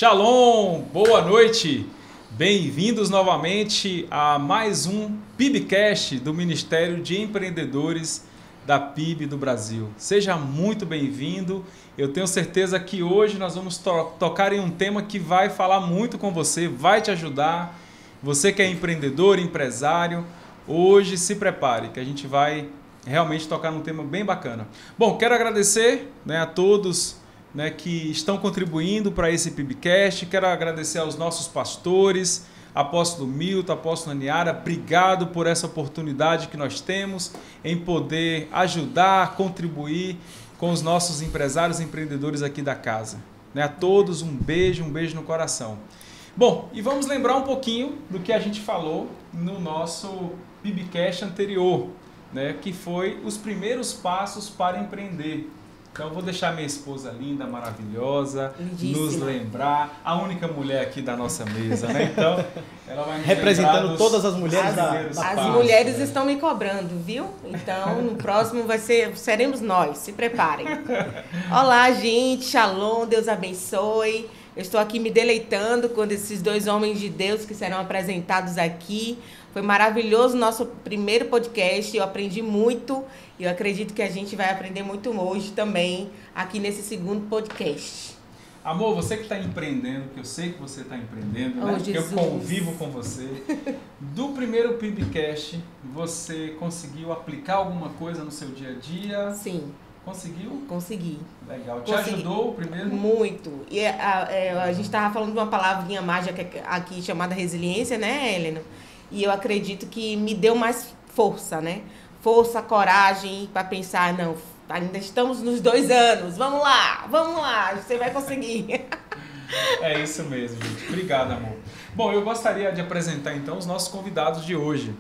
Shalom, boa noite, bem-vindos novamente a mais um PIBcast do Ministério de Empreendedores da PIB do Brasil. Seja muito bem-vindo, eu tenho certeza que hoje nós vamos tocar em um tema que vai falar muito com você, vai te ajudar. Você que é empreendedor, empresário, hoje se prepare que a gente vai realmente tocar num tema bem bacana. Bom, quero agradecer a todos que estão contribuindo para esse PIBcast. Quero agradecer aos nossos pastores, apóstolo Milton, apóstolo Niara, obrigado por essa oportunidade que nós temos em poder ajudar, contribuir com os nossos empresários e empreendedores aqui da casa. A todos um beijo no coração. Bom, e vamos lembrar um pouquinho do que a gente falou no nosso PIBcast anterior, que foi os primeiros passos para empreender. Então, eu vou deixar minha esposa linda, maravilhosa, lindíssima, nos lembrar, a única mulher aqui da nossa mesa, Então, ela vai nos representando todas as mulheres da As mulheres estão me cobrando, viu? Então, no próximo seremos nós, se preparem. Olá, gente, shalom, Deus abençoe. Eu estou aqui me deleitando com esses dois homens de Deus que serão apresentados aqui. Foi maravilhoso o nosso primeiro podcast, eu aprendi muito e eu acredito que a gente vai aprender muito hoje também aqui nesse segundo podcast. Amor, você que está empreendendo, que eu sei que você está empreendendo, que eu convivo com você. Do primeiro PIBcast, você conseguiu aplicar alguma coisa no seu dia a dia? Sim. Conseguiu? Consegui. Legal. Te ajudou o primeiro? Muito. E a gente estava falando de uma palavrinha mágica aqui chamada resiliência, né, Helena? E eu acredito que me deu mais força, Força, coragem para pensar, não, ainda estamos nos 2 anos, vamos lá, você vai conseguir. É isso mesmo, gente. Obrigado, amor. Bom, eu gostaria de apresentar então os nossos convidados de hoje.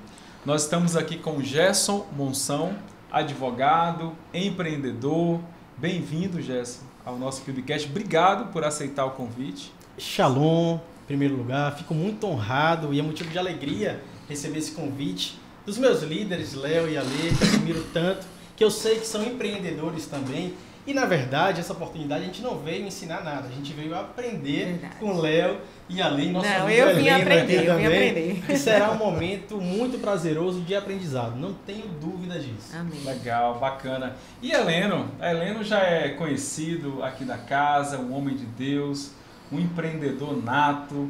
Nós estamos aqui com o Gerson Monção, advogado, empreendedor. Bem-vindo, Gerson, ao nosso PIBcast. Obrigado por aceitar o convite. Shalom, em primeiro lugar. Fico muito honrado e é motivo de alegria receber esse convite dos meus líderes, Léo e Ale, que admiro tanto, que eu sei que são empreendedores também. E, na verdade, essa oportunidade a gente não veio ensinar nada, a gente veio aprender com Léo e Ale. Eu vim aprender. E será um momento muito prazeroso de aprendizado, não tenho dúvida disso. Amém. Legal, bacana. E Heleno já é conhecido aqui da casa, um homem de Deus, um empreendedor nato,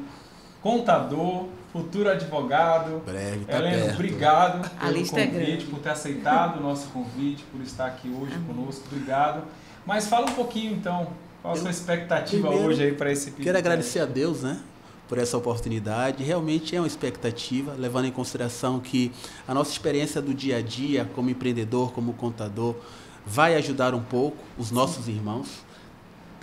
contador, futuro advogado. Breve, Heleno, obrigado pelo convite, por ter aceitado o nosso convite, por estar aqui hoje conosco. Obrigado. Mas fala um pouquinho então, qual a sua expectativa hoje aí para esse PIBcast? Quero agradecer a Deus, por essa oportunidade. Realmente é uma expectativa, levando em consideração que a nossa experiência do dia a dia como empreendedor, como contador, vai ajudar um pouco os nossos irmãos.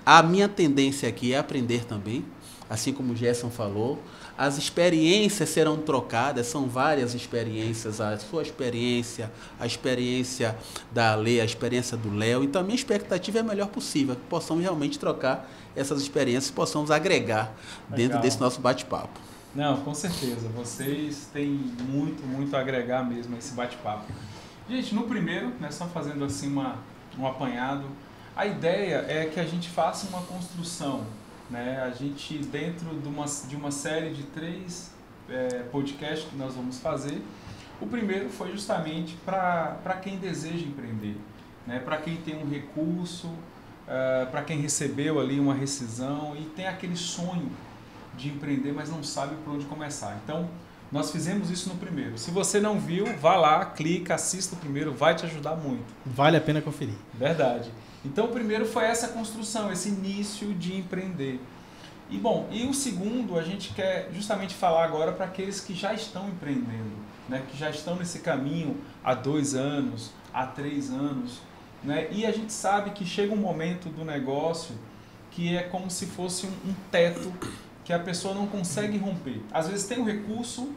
A minha tendência aqui é aprender também, assim como o Gerson falou. As experiências serão trocadas, são várias experiências, a sua experiência, a experiência da Ale, a experiência do Léo. Então, a minha expectativa é a melhor possível, que possamos realmente trocar essas experiências, possamos agregar dentro desse nosso bate-papo. Não, com certeza, vocês têm muito a agregar mesmo a esse bate-papo. Gente, no primeiro, só fazendo assim um apanhado, a ideia é que a gente faça uma construção. A gente, dentro de uma série de 3 podcasts que nós vamos fazer, o primeiro foi justamente para quem deseja empreender, para quem tem um recurso, para quem recebeu ali uma rescisão e tem aquele sonho de empreender, mas não sabe por onde começar. Então, nós fizemos isso no primeiro. Se você não viu, vá lá, clica, assista o primeiro, vai te ajudar muito. Vale a pena conferir. Verdade. Então, o primeiro foi essa construção, esse início de empreender. E o segundo, a gente quer justamente falar agora para aqueles que já estão empreendendo, que já estão nesse caminho há 2 anos, há 3 anos. E a gente sabe que chega um momento do negócio que é como se fosse um teto que a pessoa não consegue romper. Às vezes tem o recurso,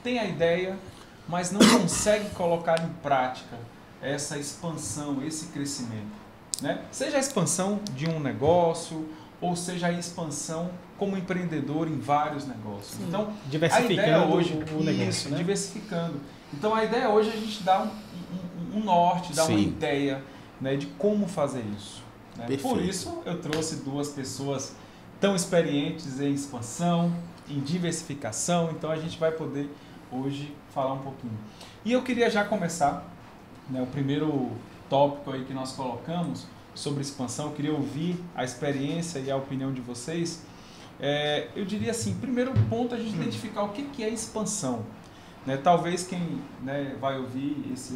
tem a ideia, mas não consegue colocar em prática essa expansão, esse crescimento. Seja a expansão de um negócio, ou seja a expansão como empreendedor em vários negócios. Sim. Então, diversificando a ideia hoje, o negócio, diversificando. Então, a ideia hoje é a gente dar um norte, dar uma ideia de como fazer isso. Por isso, eu trouxe 2 pessoas tão experientes em expansão, em diversificação, então a gente vai poder hoje falar um pouquinho. E eu queria já começar, né, o primeiro tópico aí que nós colocamos sobre expansão, eu queria ouvir a experiência e a opinião de vocês. Eu diria assim, primeiro ponto, a gente identificar o que é expansão. Né? Talvez quem, né, vai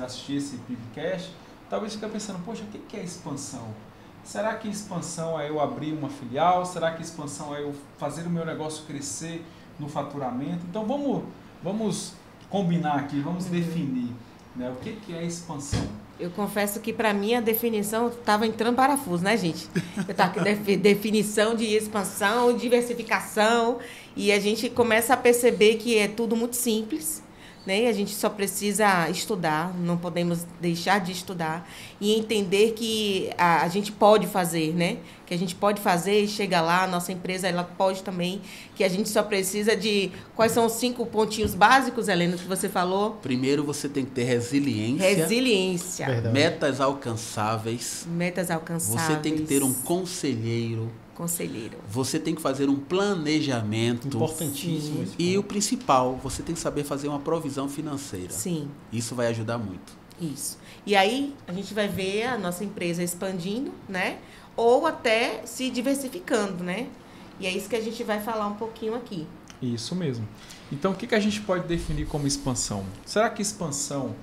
assistir esse podcast, talvez fique pensando, poxa, o que é expansão? Será que expansão é eu abrir uma filial? Será que expansão é eu fazer o meu negócio crescer no faturamento? Então vamos combinar aqui, vamos definir, né, o que é expansão. Eu confesso que para mim a definição estava entrando parafuso, né, gente? Eu estava com definição de expansão, diversificação, e a gente começa a perceber que é tudo muito simples, né? A gente só precisa estudar, não podemos deixar de estudar e entender que a gente pode fazer, né? Que a gente pode fazer e chegar lá, a nossa empresa ela pode também, que a gente só precisa de... Quais são os 5 pontinhos básicos, Helena, que você falou? Primeiro, você tem que ter resiliência. Resiliência. Verdade. Metas alcançáveis. Metas alcançáveis. Você tem que ter um conselheiro. Você tem que fazer um planejamento. Importantíssimo. E o principal, você tem que saber fazer uma provisão financeira. Sim. Isso vai ajudar muito. Isso. E aí a gente vai ver a nossa empresa expandindo, né? Ou até se diversificando, né? E é isso que a gente vai falar um pouquinho aqui. Isso mesmo. Então, o que a gente pode definir como expansão? Será que expansão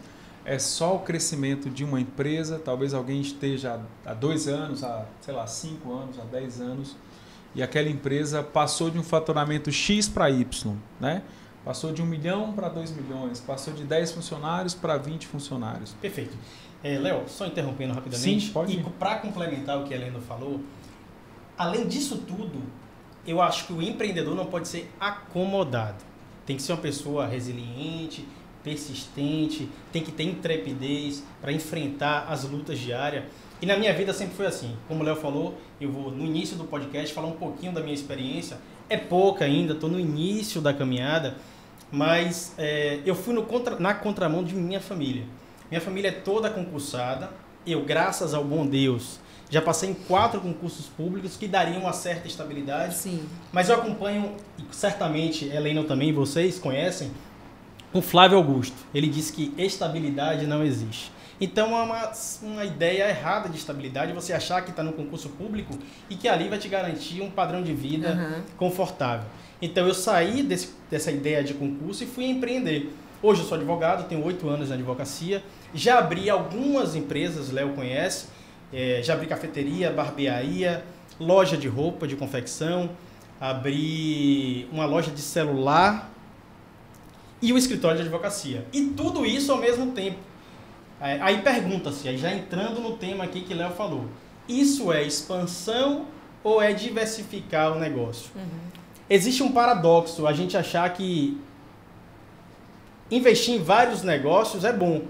é só o crescimento de uma empresa? Talvez alguém esteja há 2 anos, há, 5 anos, há 10 anos, e aquela empresa passou de um faturamento X para Y, né? Passou de 1 milhão para 2 milhões, passou de 10 funcionários para 20 funcionários. Perfeito. Léo, só interrompendo rapidamente. Sim, pode. E para complementar o que a Helena falou, além disso tudo, eu acho que o empreendedor não pode ser acomodado. Tem que ser uma pessoa resiliente, persistente, tem que ter intrepidez para enfrentar as lutas diárias. E na minha vida sempre foi assim. Como o Léo falou, eu vou no início do podcast falar um pouquinho da minha experiência. É pouca ainda, estou no início da caminhada, mas eu fui na contramão de minha família. Minha família é toda concursada. Eu, graças ao bom Deus, já passei em 4 concursos públicos que dariam uma certa estabilidade. Sim. Mas eu acompanho, e certamente Helena também, vocês conhecem, o Flávio Augusto. Ele disse que estabilidade não existe. Então é uma ideia errada de estabilidade você achar que está no concurso público e que ali vai te garantir um padrão de vida confortável. Então eu saí dessa ideia de concurso e fui empreender. Hoje eu sou advogado, tenho 8 anos na advocacia, já abri algumas empresas, Léo conhece, já abri cafeteria, barbearia, loja de roupa, de confecção, abri uma loja de celular e o escritório de advocacia. E tudo isso ao mesmo tempo. Aí pergunta-se, aí já entrando no tema aqui que Léo falou, isso é expansão ou é diversificar o negócio? Existe um paradoxo, a gente achar que investir em vários negócios é bom.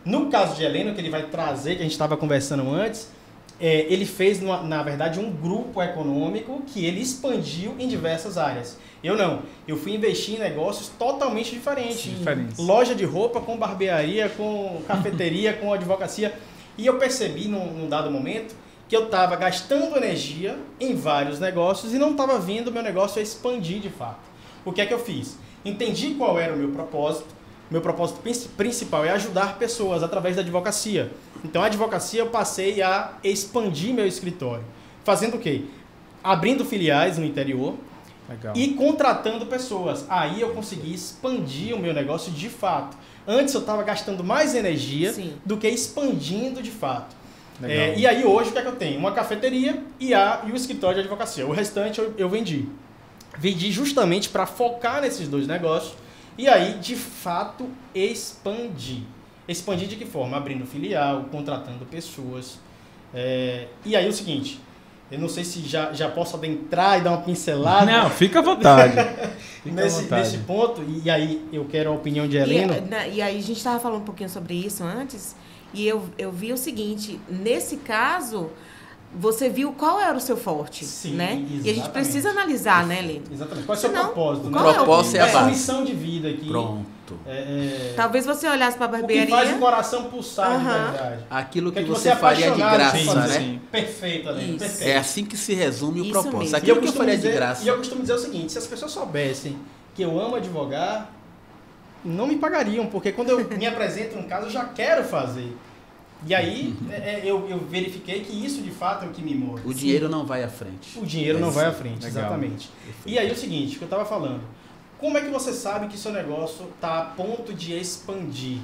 No caso de Helena, que ele vai trazer, que a gente estava conversando antes, ele fez, na verdade, um grupo econômico que ele expandiu em diversas áreas. Eu não. Eu fui investir em negócios totalmente diferentes. Loja de roupa com barbearia, com cafeteria, com advocacia. E eu percebi, num dado momento, que eu estava gastando energia em vários negócios e não estava vendo o meu negócio expandir de fato. O que é que eu fiz? Entendi qual era o meu propósito. Meu propósito principal é ajudar pessoas através da advocacia. Então, a advocacia eu passei a expandir meu escritório. Fazendo o quê? Abrindo filiais no interior. Legal. E contratando pessoas. Aí eu consegui expandir o meu negócio de fato. Antes eu estava gastando mais energia do que expandindo de fato. E aí hoje o que é que eu tenho? Uma cafeteria e o escritório de advocacia. O restante eu vendi. Vendi justamente para focar nesses 2 negócios. E aí, de fato, expandir. Expandir de que forma? Abrindo filial, contratando pessoas. E aí o seguinte, eu não sei se já posso adentrar e dar uma pincelada. Não, fica à vontade. Nesse ponto, e aí eu quero a opinião de Helena. E aí a gente estava falando um pouquinho sobre isso antes, e eu vi o seguinte, nesse caso, você viu qual era o seu forte, Sim, né? exatamente. E a gente precisa analisar, né, Lino? Exatamente. Qual é o seu Senão, propósito? O Né? propósito é a Qual é a base. missão de vida aqui? Pronto. Talvez você olhasse para a O que barbearia... faz o coração pulsar de Aham. verdade. Aquilo que O você faria de apaixonado graça, por sim, fazer. né? sim. Perfeito, Aline. Isso. Perfeito. É assim que se resume o Isso propósito. mesmo. Aquilo que eu faria de graça. E eu costumo dizer o seguinte, se as pessoas soubessem que eu amo advogar, não me pagariam, porque quando eu me apresento num caso, eu já quero fazer. E aí, eu verifiquei que isso, de fato, é o que me move. O dinheiro não vai à frente. O dinheiro não vai à frente, Legal. exatamente. E aí, o seguinte, que eu estava falando. Como é que você sabe que seu negócio está a ponto de expandir?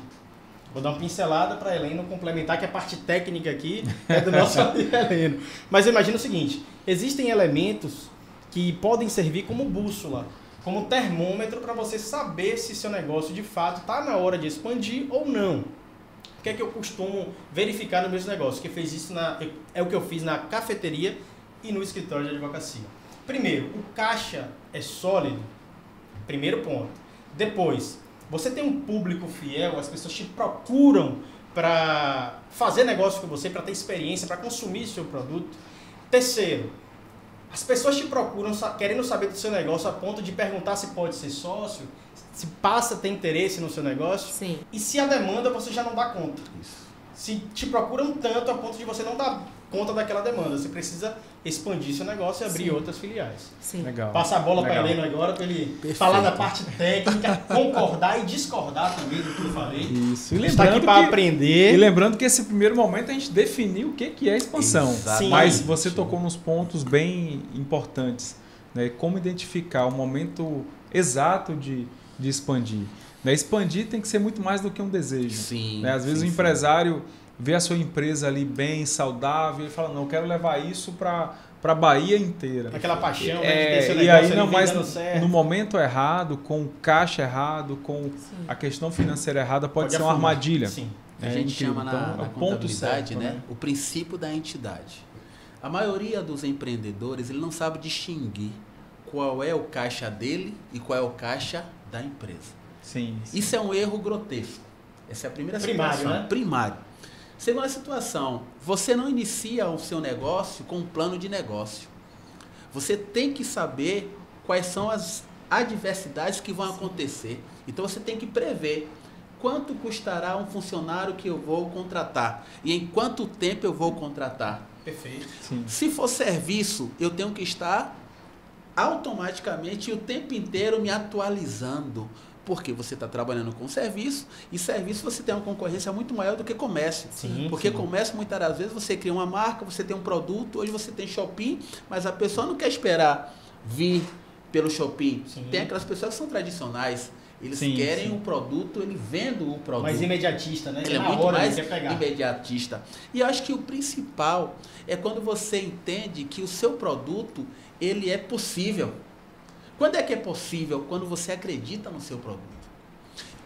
Vou dar uma pincelada para a Helena complementar, que a parte técnica aqui é do nosso amigo Heleno. Mas imagina o seguinte, existem elementos que podem servir como bússola, como termômetro para você saber se seu negócio de fato está na hora de expandir ou não. O que é que eu costumo verificar nos meus negócios? Que fez isso é o que eu fiz na cafeteria e no escritório de advocacia. Primeiro, o caixa é sólido. Primeiro ponto. Depois, você tem um público fiel, as pessoas te procuram para fazer negócio com você, para ter experiência, para consumir seu produto. Terceiro, as pessoas te procuram querendo saber do seu negócio a ponto de perguntar se pode ser sócio, se passa a ter interesse no seu negócio. Sim. E se a demanda você já não dá conta. Isso. Se te procuram tanto a ponto de você não dar conta daquela demanda, você precisa expandir seu negócio e abrir Sim. outras filiais. Sim. Legal. Passa a bola para Legal. Heleno agora, para ele Perfeito. falar da parte técnica, concordar e discordar também do que eu falei. Isso. A gente está aqui para aprender. E lembrando que esse primeiro momento a gente definiu o que é expansão. Exatamente. Mas você tocou nos pontos bem importantes. Né? Como identificar o momento exato de expandir. Né? Expandir tem que ser muito mais do que um desejo. Sim. Né? Às vezes sim, o empresário vê a sua empresa ali bem, saudável, e fala, não, eu quero levar isso para a Bahia inteira. Aquela paixão, né, de ter seu E negócio aí, ali não, vem mas dando certo. no momento errado, com o caixa errado, com Sim. a questão financeira errada, pode ser uma afundar. armadilha. Sim. A gente incrível. chama Então, na é o ponto contabilidade, certo, né, o princípio da entidade. A maioria dos empreendedores, ele não sabe distinguir qual é o caixa dele e qual é o caixa da empresa. Sim. Isso é um erro grotesco. Essa é a primeira Primário, situação. né? Primário. Segunda situação, você não inicia o seu negócio com um plano de negócio. Você tem que saber quais são as adversidades que vão acontecer. Então você tem que prever quanto custará um funcionário que eu vou contratar e em quanto tempo eu vou contratar. Perfeito. Sim. Se for serviço, eu tenho que estar automaticamente o tempo inteiro me atualizando. Porque você está trabalhando com serviço, e serviço você tem uma concorrência muito maior do que comércio. Sim, Porque sim. comércio, muitas das vezes, você cria uma marca, você tem um produto, hoje você tem shopping, mas a pessoa não quer esperar vir pelo shopping. Sim. Tem aquelas pessoas que são tradicionais, eles Sim, querem sim. o produto, ele vendo o produto. Mais imediatista, né? Ele é Na muito hora mais ele quer pegar. imediatista. E eu acho que o principal é quando você entende que o seu produto, ele é possível. Quando é que é possível? Quando você acredita no seu produto.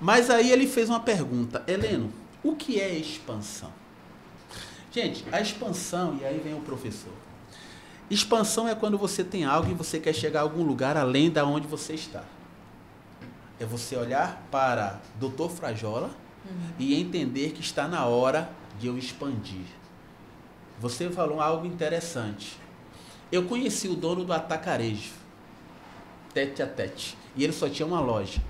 Mas aí ele fez uma pergunta. Heleno, o que é expansão? Gente, a expansão, e aí vem o professor. Expansão é quando você tem algo e você quer chegar a algum lugar além da onde você está. É você olhar para Dr. Frajola e entender que está na hora de eu expandir. Você falou algo interessante. Eu conheci o dono do atacarejo, tete a tete, e ele só tinha uma loja,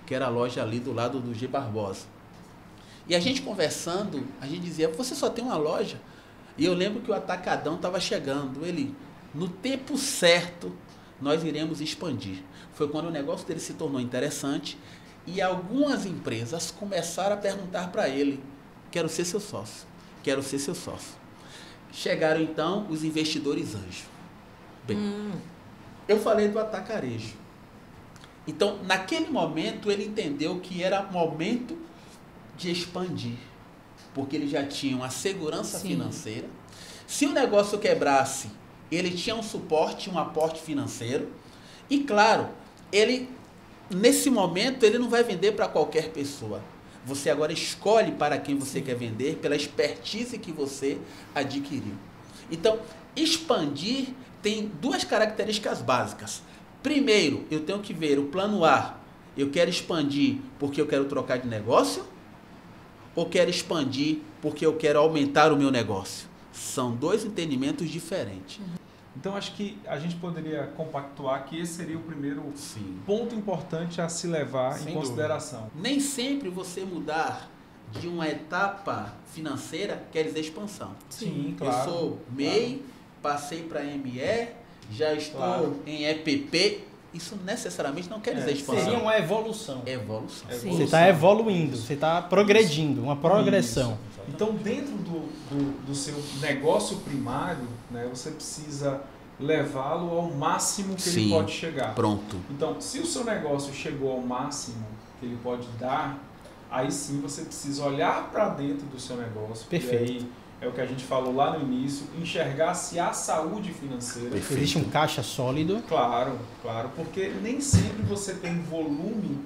que era a loja ali do lado do G. Barbosa. E a gente conversando, a gente dizia, você só tem uma loja? E eu lembro que o atacadão estava chegando, ele, no tempo certo, nós iremos expandir. Foi quando o negócio dele se tornou interessante e algumas empresas começaram a perguntar para ele, quero ser seu sócio, quero ser seu sócio. Chegaram então os investidores anjos. Bem, eu falei do atacarejo. Então, naquele momento, ele entendeu que era momento de expandir, porque ele já tinha uma segurança Sim. financeira. Se o negócio quebrasse, ele tinha um suporte, um aporte financeiro. E, claro, ele, nesse momento, ele não vai vender para qualquer pessoa. Você agora escolhe para quem você quer vender, pela expertise que você adquiriu. Então, expandir tem duas características básicas. Primeiro, eu tenho que ver o plano A. Eu quero expandir porque eu quero trocar de negócio? Ou quero expandir porque eu quero aumentar o meu negócio? São dois entendimentos diferentes. Então, acho que a gente poderia compactuar que esse seria o primeiro ponto importante a se levar Sem em consideração. Nem sempre você mudar de uma etapa financeira quer dizer expansão. Sim, claro. Eu sou MEI, passei para ME, já estou em EPP. Isso necessariamente não quer dizer expansão. Seria uma evolução. Evolução. Você está evoluindo, você está progredindo, uma progressão. Isso. Então, dentro do seu negócio primário, né, você precisa levá-lo ao máximo que ele pode chegar. Pronto. Então, se o seu negócio chegou ao máximo que ele pode dar, aí sim você precisa olhar para dentro do seu negócio. Perfeito. E aí é o que a gente falou lá no início, enxergar se há saúde financeira. Perfeito. Existe um caixa sólido. Claro, claro, porque nem sempre você tem volume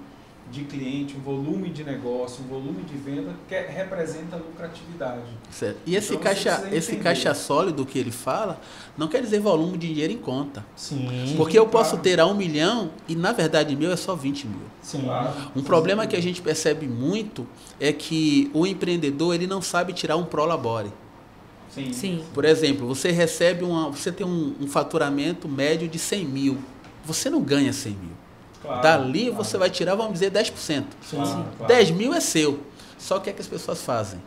de cliente, um volume de negócio, um volume de venda que representa lucratividade. Certo. E esse, Então, esse caixa sólido que ele fala, não quer dizer volume de dinheiro em conta. Sim. Porque eu posso ter a 1 milhão e, na verdade, meu é só 20 mil. Sim. Claro. Um problema que a gente percebe muito é que o empreendedor ele não sabe tirar um prolabore. Sim. Sim. Por exemplo, você recebe você tem um faturamento médio de 100 mil. Você não ganha 100 mil. Claro, Dali claro. você vai tirar, vamos dizer, 10%. Claro, 10 mil é seu. Só que o que as pessoas fazem?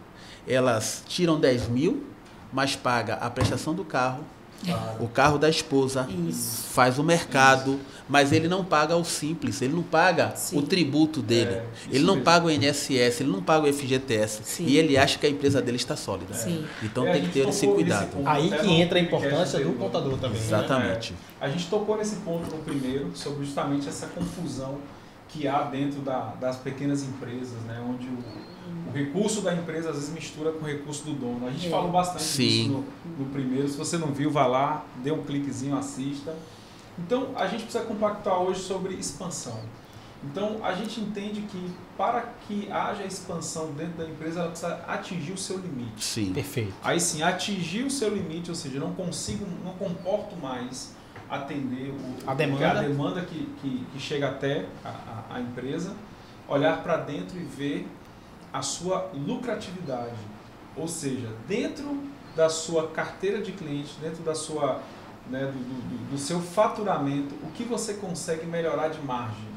Elas tiram 10 mil, mas paga a prestação do carro, Claro. o carro da esposa, Isso. faz o mercado, mas ele não paga o simples, ele não paga Sim. o tributo dele, isso ele não mesmo. paga o INSS, ele não paga o FGTS, Sim. e ele acha que a empresa dele está sólida. Sim. Então É, a tem que gente ter esse tocou nesse cuidado. ponto. Aí Até que no entra a podcast importância do anterior. contador também. né? Exatamente. A gente tocou nesse ponto no primeiro, sobre justamente essa confusão que há dentro das pequenas empresas, né, onde o recurso da empresa às vezes mistura com o recurso do dono. A gente falou bastante Sim. disso no primeiro. Se você não viu, vá lá, dê um cliquezinho, assista. Então, a gente precisa compactuar hoje sobre expansão. Então, a gente entende que para que haja expansão dentro da empresa, ela precisa atingir o seu limite. Sim. Perfeito. Aí sim, atingir o seu limite, ou seja, não comporto mais atender A demanda. que chega até a empresa, olhar para dentro e ver a sua lucratividade. Ou seja, dentro da sua carteira de clientes, dentro da sua, né, do seu faturamento, o que você consegue melhorar de margem.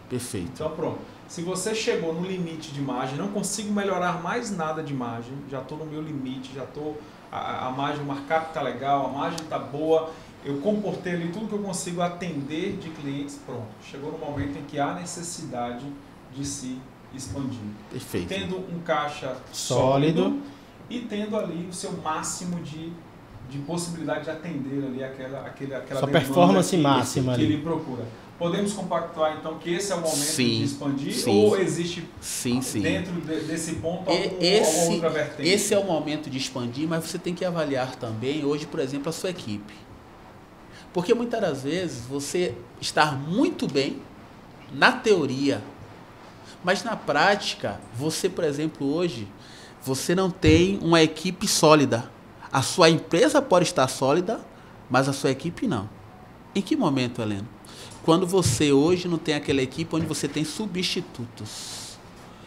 Perfeito. Então pronto, se você chegou no limite de margem, não consigo melhorar mais nada de margem, já estou no meu limite, já estou, a margem, o markup está legal, a margem está boa, eu comportei ali tudo que eu consigo atender de clientes, pronto. Chegou no momento em que há necessidade de se expandir. Perfeito. Tendo um caixa Sólido. e tendo ali o seu máximo de possibilidade de atender ali aquela Sua demanda performance máxima que ali. ele procura. Podemos compactuar então que esse é o momento Sim, de expandir sim. ou existe Sim. dentro desse ponto Esse, alguma outra vertente? esse é o momento de expandir, mas você tem que avaliar também hoje, por exemplo, a sua equipe. Porque muitas das vezes você está muito bem na teoria, mas na prática, você, por exemplo, hoje, você não tem uma equipe sólida. A sua empresa pode estar sólida, mas a sua equipe não. Em que momento, Helena? Quando você hoje não tem aquela equipe onde você tem substitutos.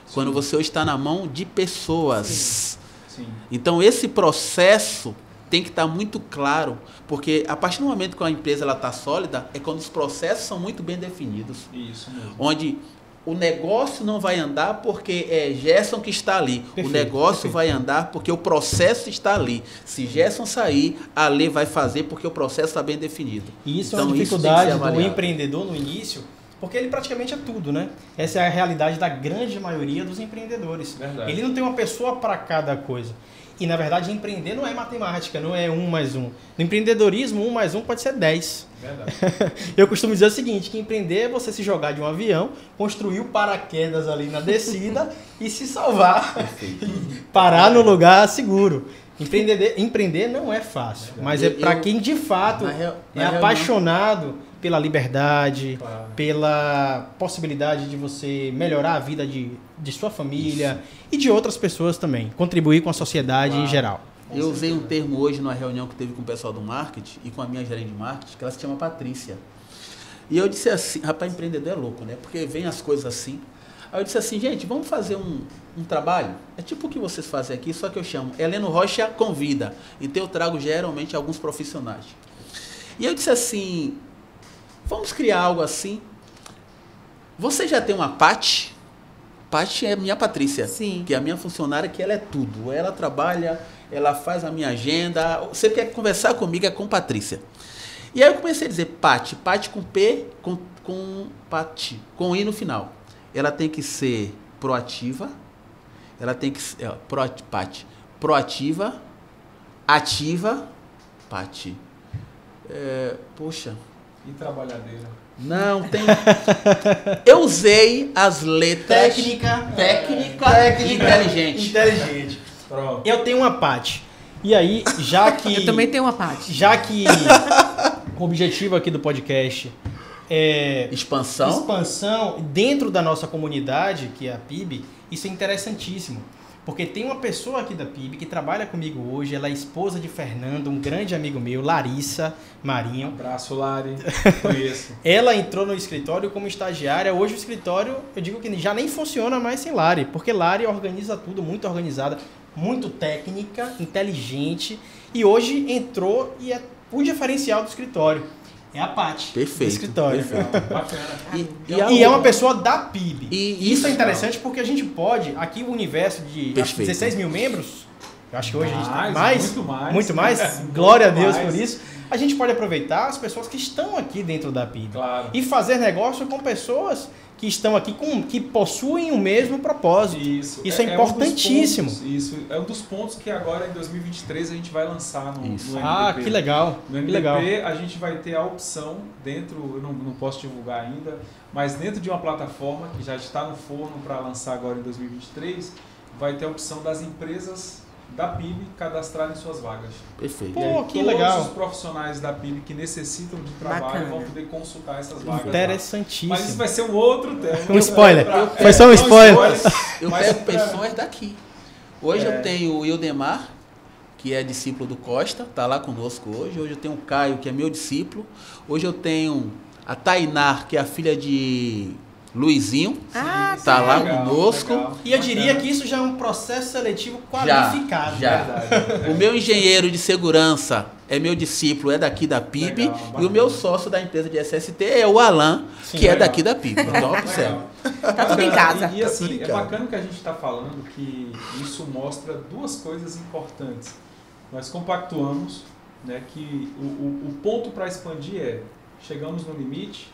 Sim. Quando você hoje está na mão de pessoas. Sim. Então, esse processo tem que estar muito claro, porque a partir do momento que a empresa está sólida, é quando os processos são muito bem definidos. Isso mesmo. Onde o negócio não vai andar porque é Gerson que está ali. Perfeito, O negócio perfeito. vai andar porque o processo está ali. Se Gerson sair, a lei vai fazer porque o processo está bem definido. E isso Então, é uma isso tem que dificuldade ser do avaliado. empreendedor no início, porque ele praticamente é tudo, né? Essa é a realidade da grande maioria dos empreendedores. Verdade. Ele não tem uma pessoa para cada coisa. E, na verdade, empreender não é matemática, não é 1 mais 1. No empreendedorismo, 1 mais 1 pode ser 10. Verdade. Eu costumo dizer o seguinte, que empreender é você se jogar de um avião, construir o paraquedas ali na descida e se salvar, parar no lugar seguro. Empreender não é fácil, mas é para quem de fato é apaixonado pela liberdade, Claro. pela possibilidade de você melhorar a vida de sua família e de outras pessoas também, contribuir com a sociedade em Claro. geral. Eu usei um termo hoje numa reunião que teve com o pessoal do marketing e com a minha gerente de marketing, que ela se chama Patrícia. E eu disse assim, rapaz, empreendedor é louco, né? Porque vem as coisas assim. Aí eu disse assim, gente, vamos fazer um trabalho? É tipo o que vocês fazem aqui, só que eu chamo Heleno Rocha Convida. Então eu trago geralmente alguns profissionais. E eu disse assim, vamos criar algo assim. Você já tem uma Paty? Paty é minha Patrícia, Sim. que é a minha funcionária, que ela é tudo. Ela trabalha, ela faz a minha agenda. Você quer conversar comigo, é com Patrícia. E aí eu comecei a dizer Paty com P, com Paty, com I no final. Ela tem que ser proativa, ela tem que ser Paty, proativa, ativa, Paty. Poxa. E trabalhadeira. Não, tem. Eu usei as letras. Técnica E inteligente. Inteligente. Pronto. Eu tenho uma Paty. E aí, já que... Eu também tenho uma Paty. Já que o objetivo aqui do podcast é expansão dentro da nossa comunidade, que é a PIB, isso é interessantíssimo. Porque tem uma pessoa aqui da PIB que trabalha comigo hoje, ela é esposa de Fernando, um grande amigo meu, Larissa Marinho. Abraço, Lari. Conheço. Ela entrou no escritório como estagiária. Hoje o escritório, eu digo que já nem funciona mais sem Lari, porque Lari organiza tudo, muito organizada, muito técnica, inteligente. E hoje entrou e é o diferencial do escritório. É a Paty. Perfeito. Do escritório. Legal, bacana. E é uma pessoa da PIB. E isso é interessante porque a gente pode, aqui o universo de acho que 16 mil membros, eu acho que hoje a gente tem muito mais, glória a Deus por isso, a gente pode aproveitar as pessoas que estão aqui dentro da PIB. Claro. E fazer negócio com pessoas que estão aqui, que possuem o mesmo propósito. Isso é importantíssimo. Isso é um dos pontos que agora em 2023 a gente vai lançar no MVP. Ah, que legal. No MVP legal. A gente vai ter a opção dentro, eu não posso divulgar ainda, mas dentro de uma plataforma que já está no forno para lançar agora em 2023, vai ter a opção das empresas da PIB cadastrarem suas vagas. Perfeito. Pô, que todos legal. os profissionais da PIB que necessitam de trabalho Bacana. vão poder consultar essas vagas. Interessantíssimo. Mas isso vai ser um outro tema. Um spoiler. Foi Foi só um spoiler. Eu pego pessoas daqui. Hoje eu tenho o Ildemar, que é discípulo do Costa, está lá conosco hoje. Hoje eu tenho o Caio, que é meu discípulo. Hoje eu tenho a Tainá, que é a filha de Luizinho, está lá conosco. Legal, E eu diria que isso já é um processo seletivo qualificado. Já. O meu engenheiro de segurança é meu discípulo, é daqui da PIB. Legal, e o meu sócio da empresa de SST é o Alan, Sim, que é legal. daqui da PIB. Então, observa. Tá tudo em casa. E assim, Tá tudo em é casa. bacana que a gente está falando que isso mostra duas coisas importantes. Nós compactuamos, né, que o ponto para expandir é, chegamos no limite,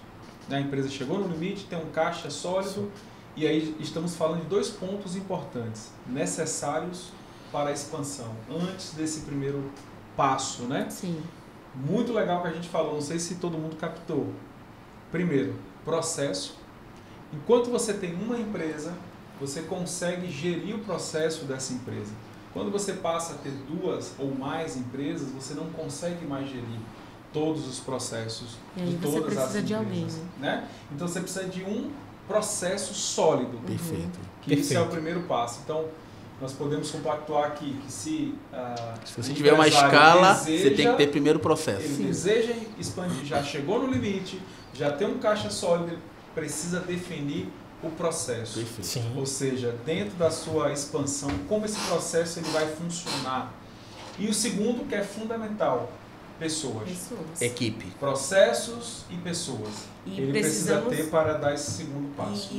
né, a empresa chegou no limite, tem um caixa sólido, e aí estamos falando de dois pontos importantes, necessários para a expansão, antes desse primeiro passo, né? Sim. Muito legal que a gente falou, não sei se todo mundo captou. Primeiro, processo. Enquanto você tem uma empresa, você consegue gerir o processo dessa empresa. Quando você passa a ter duas ou mais empresas, você não consegue mais gerir todos os processos E aí de você todas as precisa de empresas, alguém, né? Então você precisa de um processo sólido. Perfeito. Que esse é o Perfeito. primeiro passo. Então, nós podemos compactuar aqui que se Se você o tiver uma empresário escala, deseja, você tem que ter primeiro processo. ele deseja expandir, já chegou no limite, já tem um caixa sólido, ele precisa definir o processo. Perfeito. Sim. Ou seja, dentro da sua expansão, como esse processo ele vai funcionar. E o segundo, que é fundamental, pessoas. Pessoas. Equipe. Processos e pessoas. E ele precisa precisamos- ter para dar esse segundo passo.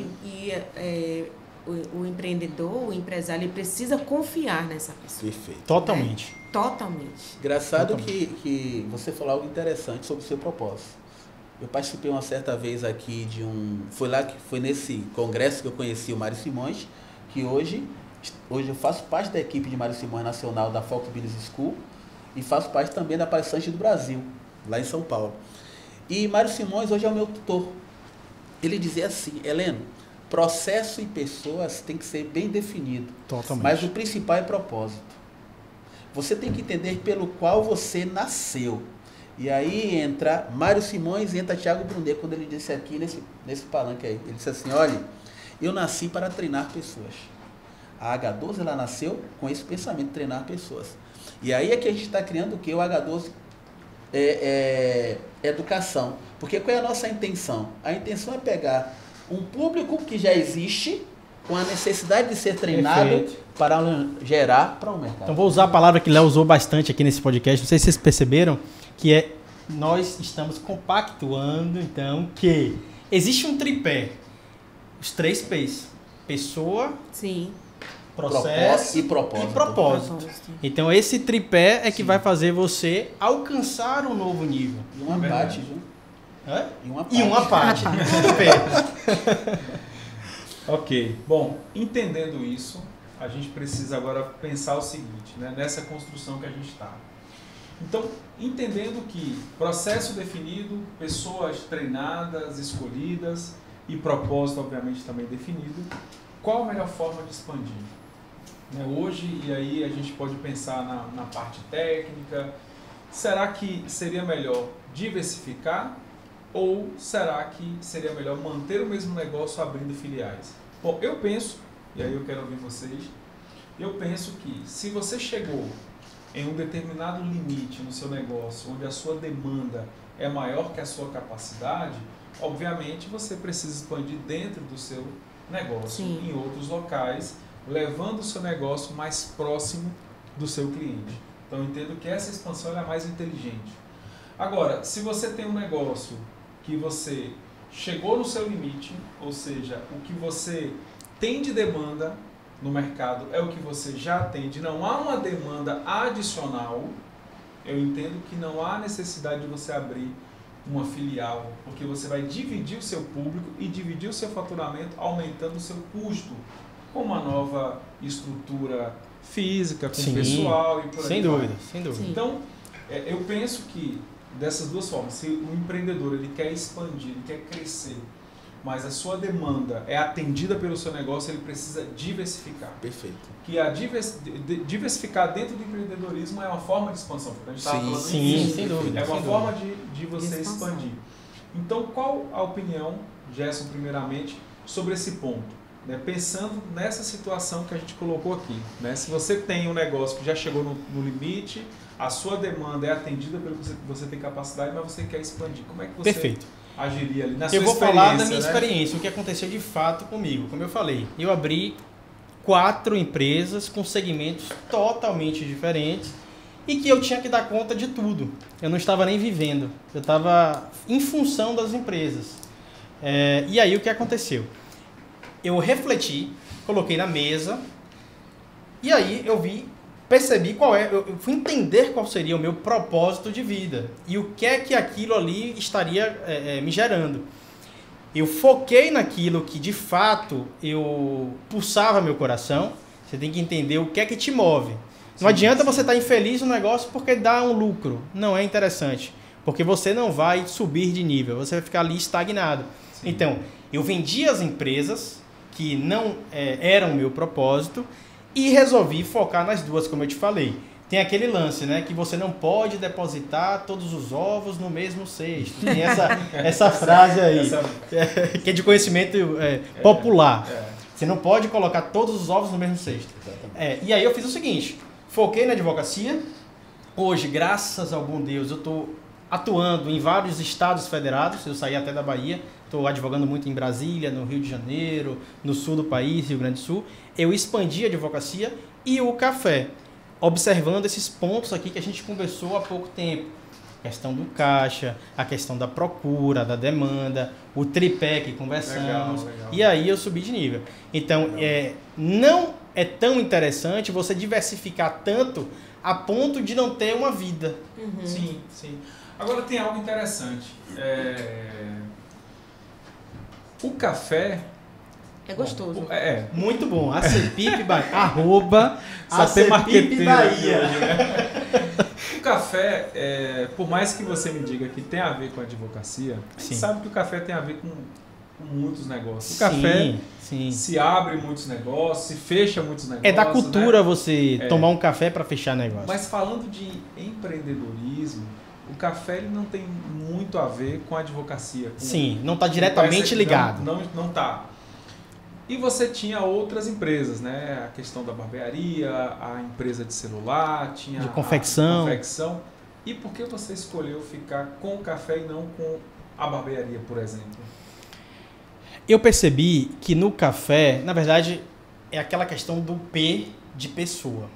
O empreendedor, o empresário, ele precisa confiar nessa pessoa. Perfeito. Totalmente. Totalmente. Engraçado que você falou algo interessante sobre o seu propósito. Eu participei uma certa vez aqui de foi nesse congresso que eu conheci o Mário Simões, que hoje eu faço parte da equipe de Mário Simões Nacional da Fox Business School e faço parte também da Palestrante do Brasil, lá em São Paulo. E Mário Simões hoje é o meu tutor. Ele dizia assim, Heleno, processo e pessoas tem que ser bem definido. Totalmente. Mas o principal é propósito. Você tem que entender pelo qual você nasceu. E aí entra Mário Simões e entra Thiago Brunet, quando ele disse aqui nesse palanque aí. Ele disse assim, olha, eu nasci para treinar pessoas. A H12 ela nasceu com esse pensamento, treinar pessoas. E aí é que a gente está criando o que? O H12 é educação. Porque qual é a nossa intenção? A intenção é pegar um público que já existe com a necessidade de ser treinado Perfeito. para gerar para o mercado. Então vou usar a palavra que Léo usou bastante aqui nesse podcast, não sei se vocês perceberam, que é nós estamos compactuando, então, que existe um tripé, os 3 P's, pessoa, Sim. processo e propósito. Propósito. Então esse tripé é que vai fazer você alcançar um novo nível. E uma parte, viu? Hã? E uma parte. Tripé. Ok. Bom, entendendo isso, a gente precisa agora pensar o seguinte, né? Nessa construção que a gente está. Então, entendendo que processo definido, pessoas treinadas, escolhidas e propósito, obviamente, também definido, qual a melhor forma de expandir? Né? Hoje, e aí a gente pode pensar na parte técnica, será que seria melhor diversificar ou será que seria melhor manter o mesmo negócio abrindo filiais? Bom, eu penso, e aí eu quero ouvir vocês, eu penso que se você chegou em um determinado limite no seu negócio, onde a sua demanda é maior que a sua capacidade, obviamente você precisa expandir dentro do seu negócio, Sim. em outros locais, levando o seu negócio mais próximo do seu cliente. Então eu entendo que essa expansão é mais inteligente. Agora, se você tem um negócio que você chegou no seu limite, ou seja, o que você tem de demanda no mercado é o que você já atende, não há uma demanda adicional, eu entendo que não há necessidade de você abrir uma filial, porque você vai dividir o seu público e dividir o seu faturamento, aumentando o seu custo com uma nova estrutura física, com Sim, pessoal e por aí sem vai. dúvida, sem dúvida. Sim. Então, eu penso que dessas duas formas, se o empreendedor ele quer expandir, ele quer crescer, mas a sua demanda é atendida pelo seu negócio, ele precisa diversificar. Perfeito. Que a diversificar dentro do empreendedorismo é uma forma de expansão. A gente estava Sim, falando sim, disso. sem dúvida. É uma sem forma dúvida. de você De expansão. expandir. Então, qual a opinião, Gerson, primeiramente, sobre esse ponto? Né? Pensando nessa situação que a gente colocou aqui. Né? Se você tem um negócio que já chegou no limite, a sua demanda é atendida pelo que você tem capacidade, mas você quer expandir. Como é que você Perfeito. agiria ali? Na sua Eu vou falar da minha né? experiência, o que aconteceu de fato comigo. Como eu falei, eu abri 4 empresas com segmentos totalmente diferentes e que eu tinha que dar conta de tudo. Eu não estava nem vivendo, eu estava em função das empresas. E aí o que aconteceu? Eu refleti, coloquei na mesa e aí eu percebi eu fui entender qual seria o meu propósito de vida e o que é que aquilo ali estaria me gerando. Eu foquei naquilo que de fato eu pulsava meu coração. Você tem que entender o que é que te move. Não adianta você estar infeliz no negócio porque dá um lucro. Não é interessante. Porque você não vai subir de nível. Você vai ficar ali estagnado. Sim. Então, eu vendi as empresas que não eram o meu propósito e resolvi focar nas duas, como eu te falei. Tem aquele lance, né? Que você não pode depositar todos os ovos no mesmo cesto. Tem essa frase aí, que é de conhecimento popular. Você não pode colocar todos os ovos no mesmo cesto. E aí eu fiz o seguinte, foquei na advocacia. Hoje, graças ao bom Deus, eu estou atuando em vários estados federados. Eu saí até da Bahia. Estou advogando muito em Brasília, no Rio de Janeiro, no sul do país, Rio Grande do Sul. Eu expandi a advocacia e o café, observando esses pontos aqui que a gente conversou há pouco tempo. A questão do caixa, a questão da procura, da demanda, o tripé que conversamos. Legal. E aí eu subi de nível. Então, não é tão interessante você diversificar tanto a ponto de não ter uma vida. Uhum. Sim, sim. Agora tem algo interessante. O café... É gostoso. Muito bom. ACPIP arroba Sapê ACPIP Bahia. O café, por mais que você me diga que tem a ver com a advocacia, você Sim. sabe que o café tem a ver com muitos negócios. O café Sim. se abre muitos negócios, se fecha muitos negócios. É da cultura, né? você tomar um café para fechar negócio. Mas falando de empreendedorismo, o café ele não tem muito a ver com a advocacia. Sim, não está diretamente ligado. Não está. E você tinha outras empresas, né? A questão da barbearia, a empresa de celular, tinha de confecção. a confecção. E por que você escolheu ficar com o café e não com a barbearia, por exemplo? Eu percebi que no café, na verdade, é aquela questão do P de pessoa.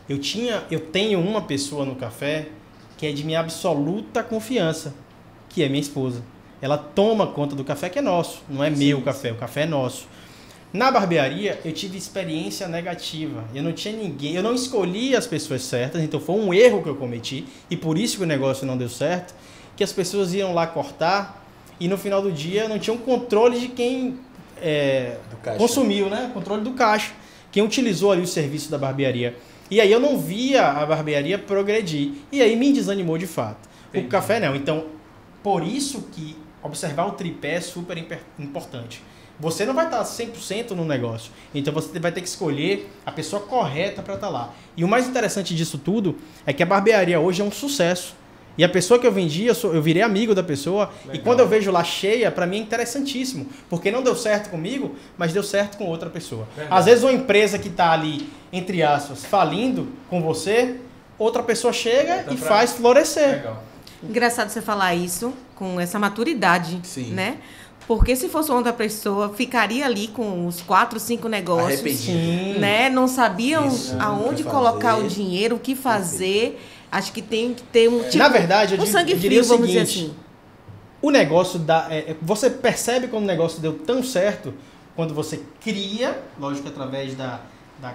Eu tenho uma pessoa no café que é de minha absoluta confiança, que é minha esposa. Ela toma conta do café, que é nosso, não é meu café, o café é nosso. Na barbearia, eu tive experiência negativa. Eu não tinha ninguém, eu não escolhi as pessoas certas, então foi um erro que eu cometi, e por isso que o negócio não deu certo, que as pessoas iam lá cortar, e no final do dia não tinham controle de quem consumiu, né? Controle do caixa. Quem utilizou ali o serviço da barbearia. E aí eu não via a barbearia progredir. E aí me desanimou de fato. Entendi. O café não. Então, por isso que observar o tripé é super importante. Você não vai estar 100% no negócio. Então você vai ter que escolher a pessoa correta para estar lá. E o mais interessante disso tudo é que a barbearia hoje é um sucesso. E a pessoa que eu vendi, eu virei amigo da pessoa. Legal. E quando eu vejo lá cheia, para mim é interessantíssimo. Porque não deu certo comigo, mas deu certo com outra pessoa. Verdade. Às vezes uma empresa que está ali, entre aspas, falindo com você, outra pessoa chega e faz florescer. Legal. Engraçado você falar isso com essa maturidade, Sim. né? Porque se fosse outra pessoa, ficaria ali com os 4, 5 negócios, né? Não sabiam aonde colocar o dinheiro, o que fazer. Acho que tem que ter um tipo, na verdade, um sangue frio, vamos dizer assim. O negócio você percebe quando o negócio deu tão certo quando você cria, lógico, através da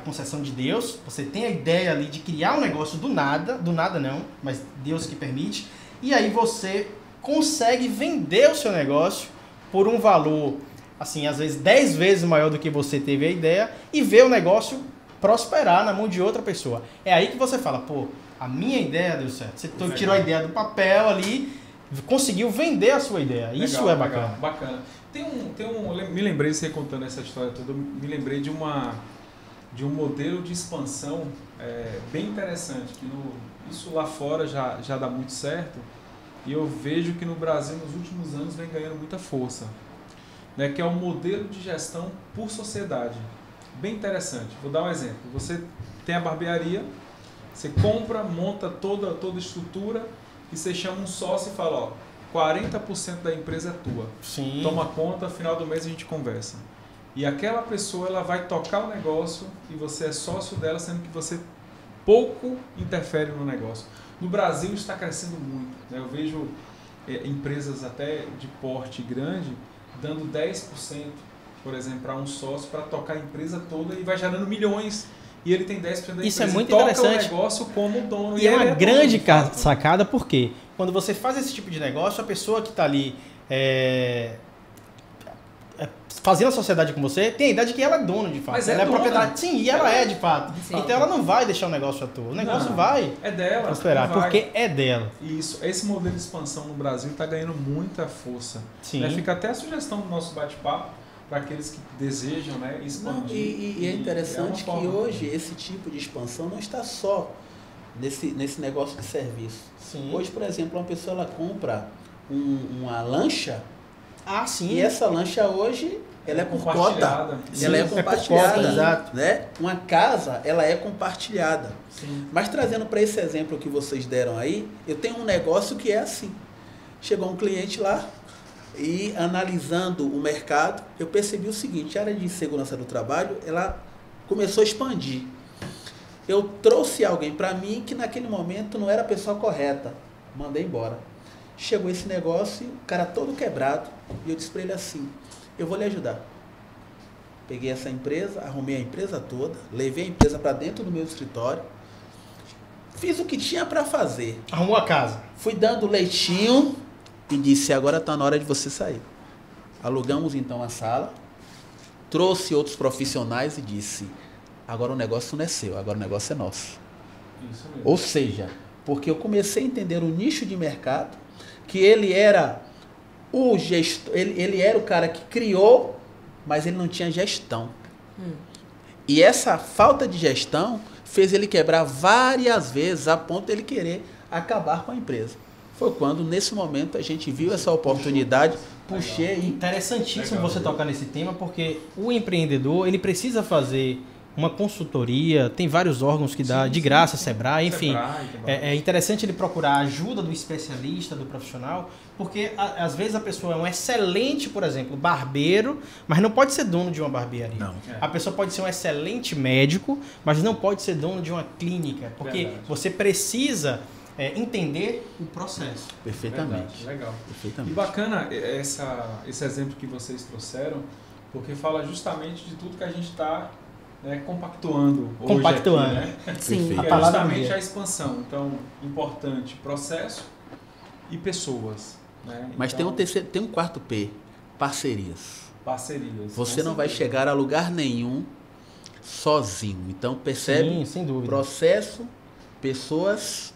concessão de Deus. Você tem a ideia ali de criar um negócio do nada não, mas Deus que permite. E aí você consegue vender o seu negócio por um valor, assim, às vezes 10 vezes maior do que você teve a ideia, e ver o negócio prosperar na mão de outra pessoa. É aí que você fala, pô, a minha ideia deu certo. Você tirou a ideia do papel ali, conseguiu vender a sua ideia. Legal, isso é bacana. Legal, bacana. Me lembrei, você contando essa história toda, me lembrei de um modelo de expansão bem interessante, que isso lá fora já dá muito certo, e eu vejo que no Brasil nos últimos anos vem ganhando muita força, né, que é o modelo de gestão por sociedade. Bem interessante. Vou dar um exemplo. Você tem a barbearia, você compra, monta toda a estrutura e você chama um sócio e fala, 40% da empresa é tua. Sim. Toma conta, final do mês a gente conversa. E aquela pessoa ela vai tocar o negócio e você é sócio dela, sendo que você pouco interfere no negócio. No Brasil está crescendo muito, né? Eu vejo empresas até de porte grande dando 10%, por exemplo, para um sócio para tocar a empresa toda e vai gerando milhões. E ele tem 10% da empresa. Isso é muito toca interessante. O negócio como dono. E é uma grande sacada, porque quando você faz esse tipo de negócio, a pessoa que está ali fazendo a sociedade com você tem a idade que ela é dona de fato. Mas ela é dona. proprietária. Sim, e ela é de fato. Sim. Então ela não vai deixar o negócio à toa. O negócio vai prosperar, porque é dela. Isso. Esse modelo de expansão no Brasil está ganhando muita força. Sim. Né? Fica até a sugestão do nosso bate-papo para aqueles que desejam, né, expandir. E é interessante que hoje esse tipo de expansão não está só nesse negócio de serviço. Sim. Hoje, por exemplo, uma pessoa ela compra uma lancha. Sim. E essa lancha hoje ela é por cota. Sim, ela é compartilhada. Por cota, exato. Né? Uma casa ela é compartilhada. Sim. Mas trazendo para esse exemplo que vocês deram aí, eu tenho um negócio que é assim. Chegou um cliente lá e analisando o mercado, eu percebi o seguinte: a área de segurança do trabalho ela começou a expandir. Eu trouxe alguém para mim que naquele momento não era a pessoa correta. Mandei embora. Chegou esse negócio, o cara todo quebrado, e eu disse para ele assim: eu vou lhe ajudar. Peguei essa empresa, arrumei a empresa toda, levei a empresa para dentro do meu escritório, fiz o que tinha para fazer. Arrumou a casa. Fui dando leitinho e disse: agora está na hora de você sair. Alugamos então a sala, trouxe outros profissionais e disse: agora o negócio não é seu, agora o negócio é nosso. Isso mesmo. Ou seja, porque eu comecei a entender o nicho de mercado, que ele era o gestor, ele era o cara que criou, mas ele não tinha gestão. E essa falta de gestão fez ele quebrar várias vezes a ponto de ele querer acabar com a empresa. Foi quando, nesse momento, a gente viu essa oportunidade, puxei. Interessantíssimo você tocar nesse tema, porque o empreendedor ele precisa fazer uma consultoria, tem vários órgãos que dá de graça, Sebrae, enfim. É interessante ele procurar a ajuda do especialista, do profissional, porque às vezes a pessoa é um excelente, por exemplo, barbeiro, mas não pode ser dono de uma barbearia. Não. A pessoa pode ser um excelente médico, mas não pode ser dono de uma clínica, porque você precisa entender o processo. Perfeitamente. Legal. Perfeitamente. E bacana esse exemplo que vocês trouxeram, porque fala justamente de tudo que a gente está compactuando hoje aqui, né? Sim. Que é justamente a expansão. Então, importante, processo e pessoas. Né? Mas então, tem um quarto P, parcerias. Parcerias. Você não vai chegar a lugar nenhum sozinho. Então, percebe? Sim, sem dúvida. Processo, pessoas...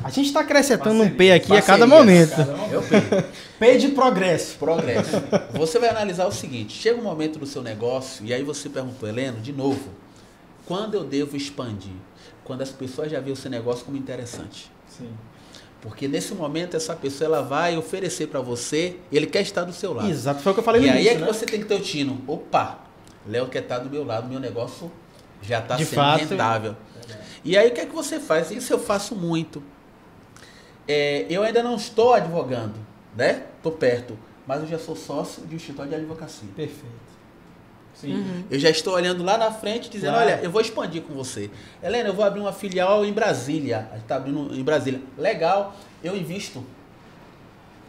A gente está acrescentando um P aqui Parcerias. a cada momento. É o P. P de progresso. Progresso. Você vai analisar o seguinte, chega um momento do seu negócio, e aí você perguntou, Heleno, de novo, quando eu devo expandir? Quando as pessoas já viram o seu negócio como interessante. Sim. Porque nesse momento essa pessoa ela vai oferecer para você, ele quer estar do seu lado. Exato, foi o que eu falei E no aí início, é que né? você tem que ter o tino. Opa, Léo quer estar do meu lado, meu negócio já está De sendo fato. rentável. E aí o que é que você faz? Isso eu faço muito. Eu ainda não estou advogando, né? Estou perto, mas eu já sou sócio de um escritório de advocacia. Perfeito. Sim. Eu já estou olhando lá na frente, dizendo, Claro. olha, eu vou expandir com você. Helena, eu vou abrir uma filial em Brasília. A gente está abrindo em Brasília. Legal, eu invisto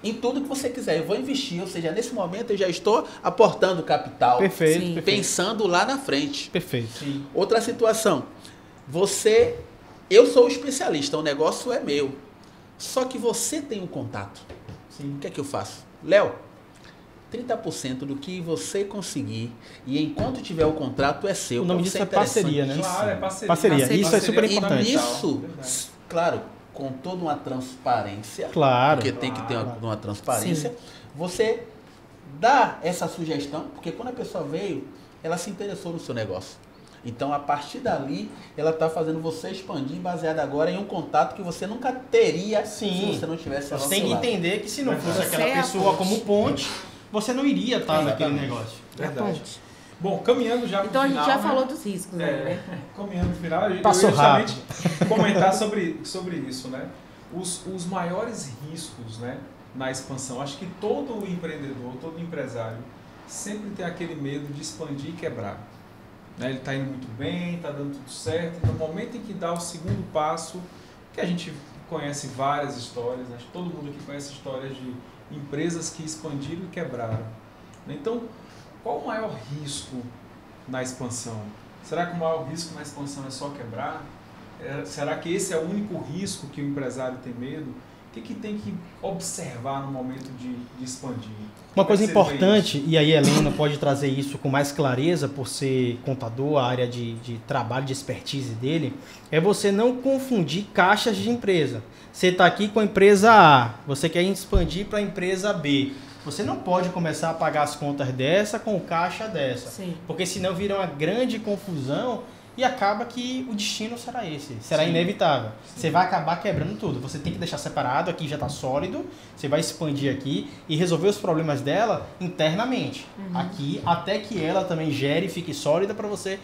em tudo que você quiser. Eu vou investir, ou seja, nesse momento eu já estou aportando capital. Perfeito, Sim. perfeito. Pensando lá na frente. Perfeito. Sim. Outra situação, eu sou o especialista, o negócio é meu. Só que você tem um contato. Sim. O que é que eu faço? Léo, 30% do que você conseguir e enquanto tiver o contrato é seu. O nome Pra disso você é parceria, né? Claro, é parceria. Parceria. Isso é super Parceria importante. E fundamental. nisso, Verdade. claro, com toda uma transparência, Claro. porque tem que ter uma transparência, Sim. você dá essa sugestão, porque quando a pessoa veio, ela se interessou no seu negócio. Então, a partir dali, ela está fazendo você expandir, baseado agora em um contato que você nunca teria se você não tivesse ao Você nosso tem que lado. entender que se não fosse Você aquela é a pessoa ponte. como ponte, você não iria estar naquele negócio. Verdade. Bom, caminhando já para o Então a final, gente já né? falou dos riscos, né? Caminhando no final, eu ia Passou justamente comentar sobre isso, né? Os maiores riscos, né, na expansão. Acho que todo empreendedor, todo empresário sempre tem aquele medo de expandir e quebrar. Né? Ele está indo muito bem, está dando tudo certo, e no momento em que dá o segundo passo, que a gente conhece várias histórias, acho que todo mundo aqui conhece histórias de empresas que expandiram e quebraram. Então, qual o maior risco na expansão? Será que o maior risco na expansão é só quebrar? Será que esse é o único risco que o empresário tem medo? O que tem que observar no momento de expandir? Uma coisa Como é que você vê importante, e aí a Helena pode trazer isso com mais clareza, por ser contador, a área de trabalho, de expertise dele, é você não confundir caixas de empresa. Você está aqui com a empresa A, você quer expandir para a empresa B. Você não pode começar a pagar as contas dessa com caixa dessa. Sim. Porque senão vira uma grande confusão e acaba que o destino será esse. Será Sim. inevitável. Você vai acabar quebrando tudo. Você tem que deixar separado, aqui já está sólido, você vai expandir aqui e resolver os problemas dela internamente. Aqui, até que ela também gere e fique sólida para você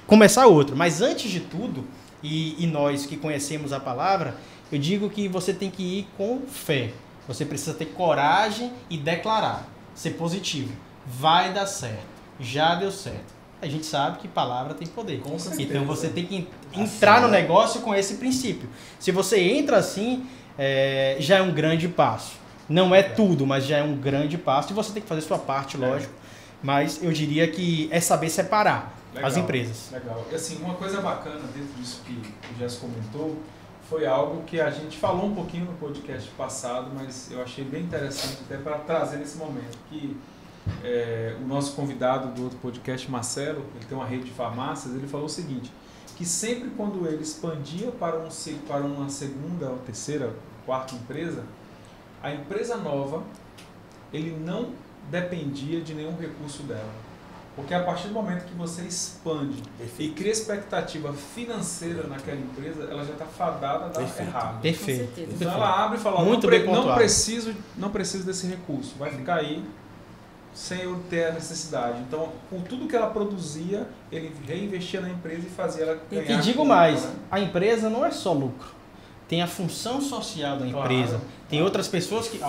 começar outro. Mas antes de tudo, e nós que conhecemos a palavra, eu digo que você tem que ir com fé. Você precisa ter coragem e declarar. Ser positivo. Vai dar certo. Já deu certo. A gente sabe que palavra tem poder. Com certeza. Então você tem que entrar no negócio com esse princípio. Se você entra assim, já é um grande passo. Não é tudo, mas já é um grande passo. E você tem que fazer sua parte, lógico. Mas eu diria que é saber separar as empresas. Legal. E assim, uma coisa bacana dentro disso que o Jéssica comentou foi algo que a gente falou um pouquinho no podcast passado, mas eu achei bem interessante até para trazer nesse momento, que o nosso convidado do outro podcast, Marcelo, ele tem uma rede de farmácias, ele falou o seguinte, que sempre quando ele expandia para uma segunda, ou terceira, quarta empresa, a empresa nova, ele não dependia de nenhum recurso dela. Porque a partir do momento que você expande e cria expectativa financeira naquela empresa, ela já está fadada a dar errado. Perfeito. Com certeza. Então ela abre e fala, Muito bem não pontuado. preciso desse recurso, vai ficar aí sem eu ter a necessidade. Então, com tudo que ela produzia, ele reinvestia na empresa e fazia ela ganhar. E digo mais, a empresa não é só lucro. Tem a função social da empresa. Tem outras pessoas, que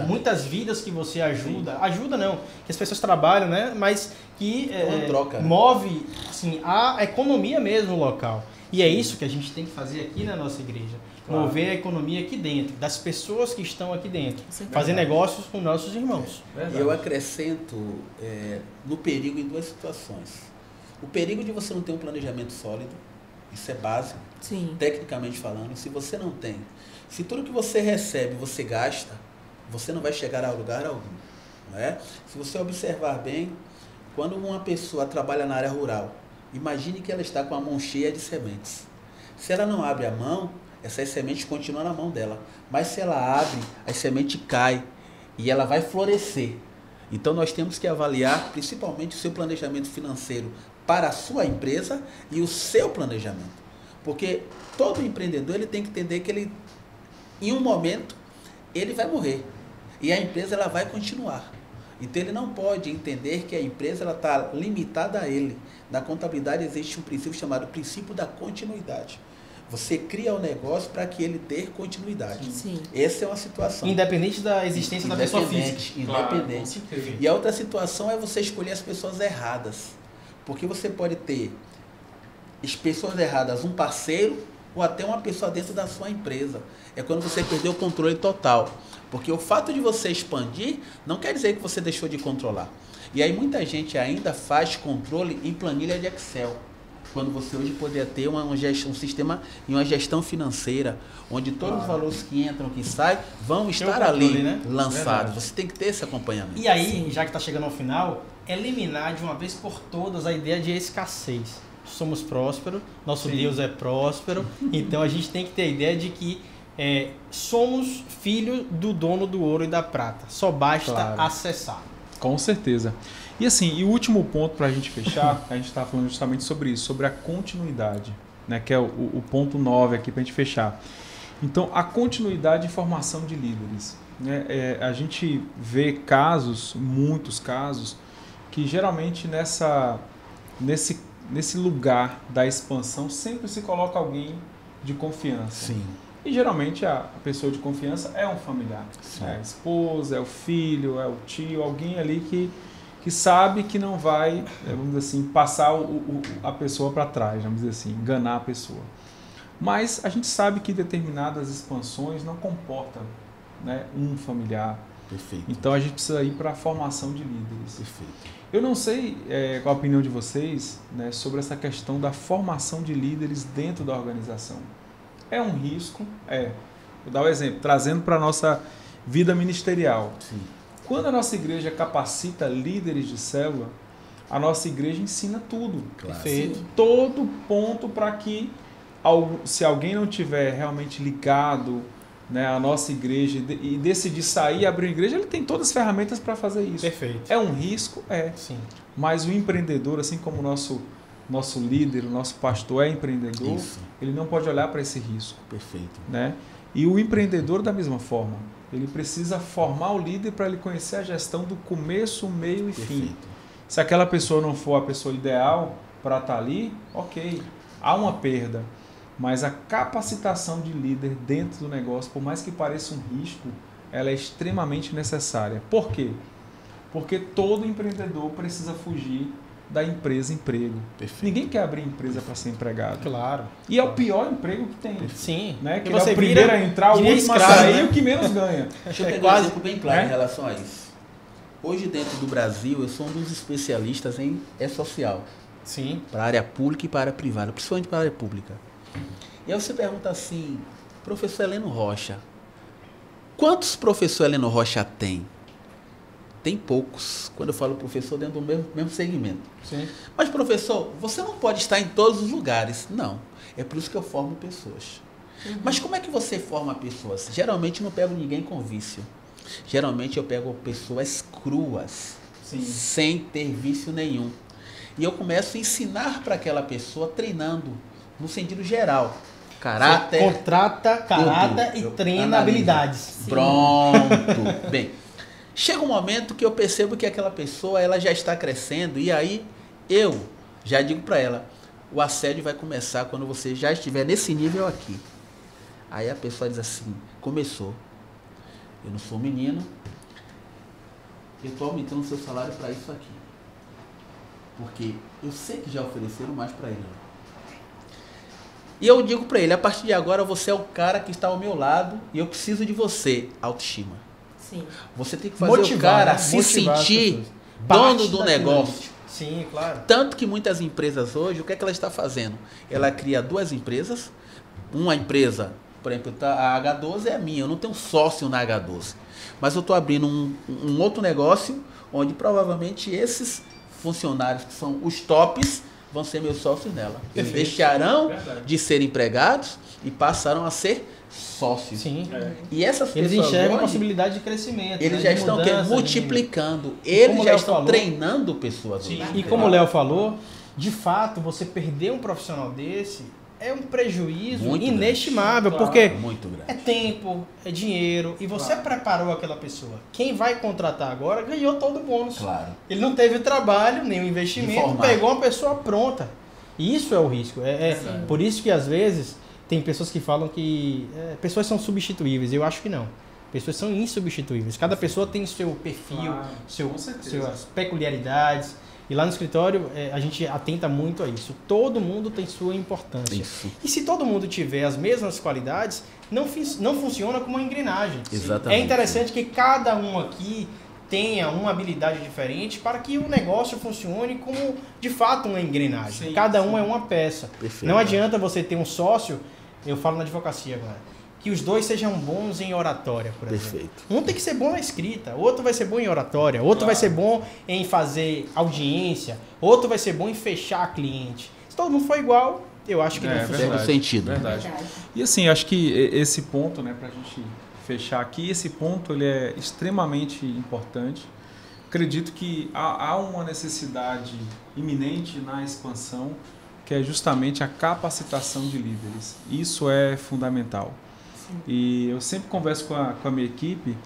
muitas vidas que você ajuda. Sim. Ajuda não, que as pessoas trabalham, né? Mas que troca, move assim, a economia mesmo local. E é isso que a gente tem que fazer aqui na nossa igreja. Mover a economia aqui dentro, das pessoas que estão aqui dentro. Fazer negócios com nossos irmãos. E eu acrescento no perigo em duas situações. O perigo de você não ter um planejamento sólido, isso é básico, Sim. tecnicamente falando. Se você não tem, se tudo que você recebe você gasta, você não vai chegar a lugar algum. Não é? Se você observar bem, quando uma pessoa trabalha na área rural, imagine que ela está com a mão cheia de sementes. Se ela não abre a mão, essas sementes continuam na mão dela. Mas se ela abre, as sementes caem e ela vai florescer. Então nós temos que avaliar principalmente o seu planejamento financeiro para a sua empresa e o seu planejamento. Porque todo empreendedor ele tem que entender que ele, em um momento, ele vai morrer. E a empresa ela vai continuar. Então ele não pode entender que a empresa está limitada a ele. Na contabilidade existe um princípio chamado princípio da continuidade. Você cria o negócio para que ele ter continuidade. Sim. Essa é uma situação. Independente da existência da pessoa física. Independente. Claro, e a outra situação é você escolher as pessoas erradas. Porque você pode ter as pessoas erradas, um parceiro ou até uma pessoa dentro da sua empresa. É quando você perdeu o controle total. Porque o fato de você expandir não quer dizer que você deixou de controlar. E aí muita gente ainda faz controle em planilha de Excel. Quando você hoje poderia ter um sistema e uma gestão financeira, onde todos os valores que entram, que saem, vão estar ali, né? Lançados. Você tem que ter esse acompanhamento. E aí, já que está chegando ao final, eliminar de uma vez por todas a ideia de escassez. Somos prósperos, nosso Deus é próspero, então a gente tem que ter a ideia de que somos filhos do dono do ouro e da prata. Só basta acessar. Com certeza. E assim, e o último ponto para a gente fechar, a gente está falando justamente sobre isso, sobre a continuidade, né, que é o ponto 9 aqui para a gente fechar. Então, a continuidade e formação de líderes. Né? A gente vê casos, muitos casos, que geralmente nesse lugar da expansão sempre se coloca alguém de confiança. Sim. E geralmente a pessoa de confiança é um familiar. É a esposa, é o filho, é o tio, alguém ali que sabe que não vai, vamos dizer assim, passar a pessoa para trás, vamos dizer assim, enganar a pessoa. Mas a gente sabe que determinadas expansões não comportam, né, um familiar. Perfeito. Então a gente precisa ir para a formação de líderes. Perfeito. Eu não sei qual a opinião de vocês, né, sobre essa questão da formação de líderes dentro da organização. É um risco? Vou dar um exemplo, trazendo para a nossa vida ministerial. Sim. Quando a nossa igreja capacita líderes de célula, a nossa igreja ensina tudo. Claro. Perfeito. Todo ponto para que, se alguém não tiver realmente ligado, né, à nossa igreja e decidir sair e abrir uma igreja, ele tem todas as ferramentas para fazer isso. Perfeito. É um risco? Sim. Mas o empreendedor, assim como o nosso líder, o nosso pastor é empreendedor, Isso. Ele não pode olhar para esse risco. Perfeito. Né? E o empreendedor da mesma forma. Ele precisa formar o líder para ele conhecer a gestão do começo, meio e fim. Se aquela pessoa não for a pessoa ideal para estar ali, ok, há uma perda. Mas a capacitação de líder dentro do negócio, por mais que pareça um risco, ela é extremamente necessária. Por quê? Porque todo empreendedor precisa fugir da empresa-emprego. Perfeito. Ninguém quer abrir empresa para ser empregado. Claro. E é o pior emprego que tem. Sim. Né? Que você é o primeiro a entrar, o último a sair e o que menos ganha. Deixa eu pegar um exemplo bem claro em relação a isso. Hoje, dentro do Brasil, eu sou um dos especialistas em E-Social. Sim. Para a área pública e para a área privada, principalmente para a área pública. E aí você pergunta assim, professor Heleno Rocha, quantos professor Heleno Rocha tem? Tem poucos, quando eu falo professor, dentro do mesmo segmento. Sim. Mas, professor, você não pode estar em todos os lugares. Não, é por isso que eu formo pessoas. Mas como é que você forma pessoas? Geralmente não pego ninguém com vício. Geralmente eu pego pessoas cruas, sem ter vício nenhum. E eu começo a ensinar para aquela pessoa treinando, no sentido geral. Caráter. Você contrata caráter e treina habilidades. Pronto. Bem, Chega um momento que eu percebo que aquela pessoa ela já está crescendo e aí eu já digo para ela, o assédio vai começar quando você já estiver nesse nível aqui. Aí a pessoa diz assim, começou. Eu não sou menino, eu estou aumentando o seu salário para isso aqui. Porque eu sei que já ofereceram mais para ele. E eu digo para ele, a partir de agora você é o cara que está ao meu lado e eu preciso de você. Autoestima. Sim. Você tem que fazer o cara se sentir dono do negócio. Sim, claro. Tanto que muitas empresas hoje, o que é que ela está fazendo? Ela cria duas empresas. Uma empresa, por exemplo, a H12 é a minha, eu não tenho sócio na H12. Mas eu estou abrindo um outro negócio onde provavelmente esses funcionários que são os tops vão ser meus sócios nela. Eles deixarão de ser empregados e passarão a ser sócios. Sim. E essas Eles pessoas enxergam hoje, possibilidade de crescimento. eles né? já de estão mudança, multiplicando. Eles como o já Léo estão falou, treinando pessoas. Sim. hoje. E como o Léo falou, de fato, você perder um profissional desse é um prejuízo Muito inestimável, grande. porque Muito grande. é tempo, é dinheiro, e você preparou aquela pessoa. Quem vai contratar agora ganhou todo o bônus. Claro. Ele não teve o trabalho, nem o investimento, formar. pegou uma pessoa pronta. E isso é o risco. Por isso que às vezes tem pessoas que falam que pessoas são substituíveis. Eu acho que não. Pessoas são insubstituíveis. Cada pessoa tem seu perfil, Claro, com certeza. suas peculiaridades. E lá no escritório a gente atenta muito a isso. Todo mundo tem sua importância. Isso. E se todo mundo tiver as mesmas qualidades, não funciona como uma engrenagem. Exatamente. É interessante que cada um aqui tenha uma habilidade diferente para que o negócio funcione como, de fato, uma engrenagem. Sim, cada um sim. é uma peça. Perfeito. Não adianta você ter um sócio, eu falo na advocacia agora, que os dois sejam bons em oratória, por exemplo. Perfeito. Um tem que ser bom na escrita, outro vai ser bom em oratória, outro vai ser bom em fazer audiência, outro vai ser bom em fechar cliente. Se todo mundo for igual, eu acho que não funciona. Verdade. sentido. Verdade. E assim, acho que esse ponto, né, pra gente fechar aqui, esse ponto ele é extremamente importante. Acredito que há uma necessidade iminente na expansão, que é justamente a capacitação de líderes. Isso é fundamental. E eu sempre converso com a minha equipe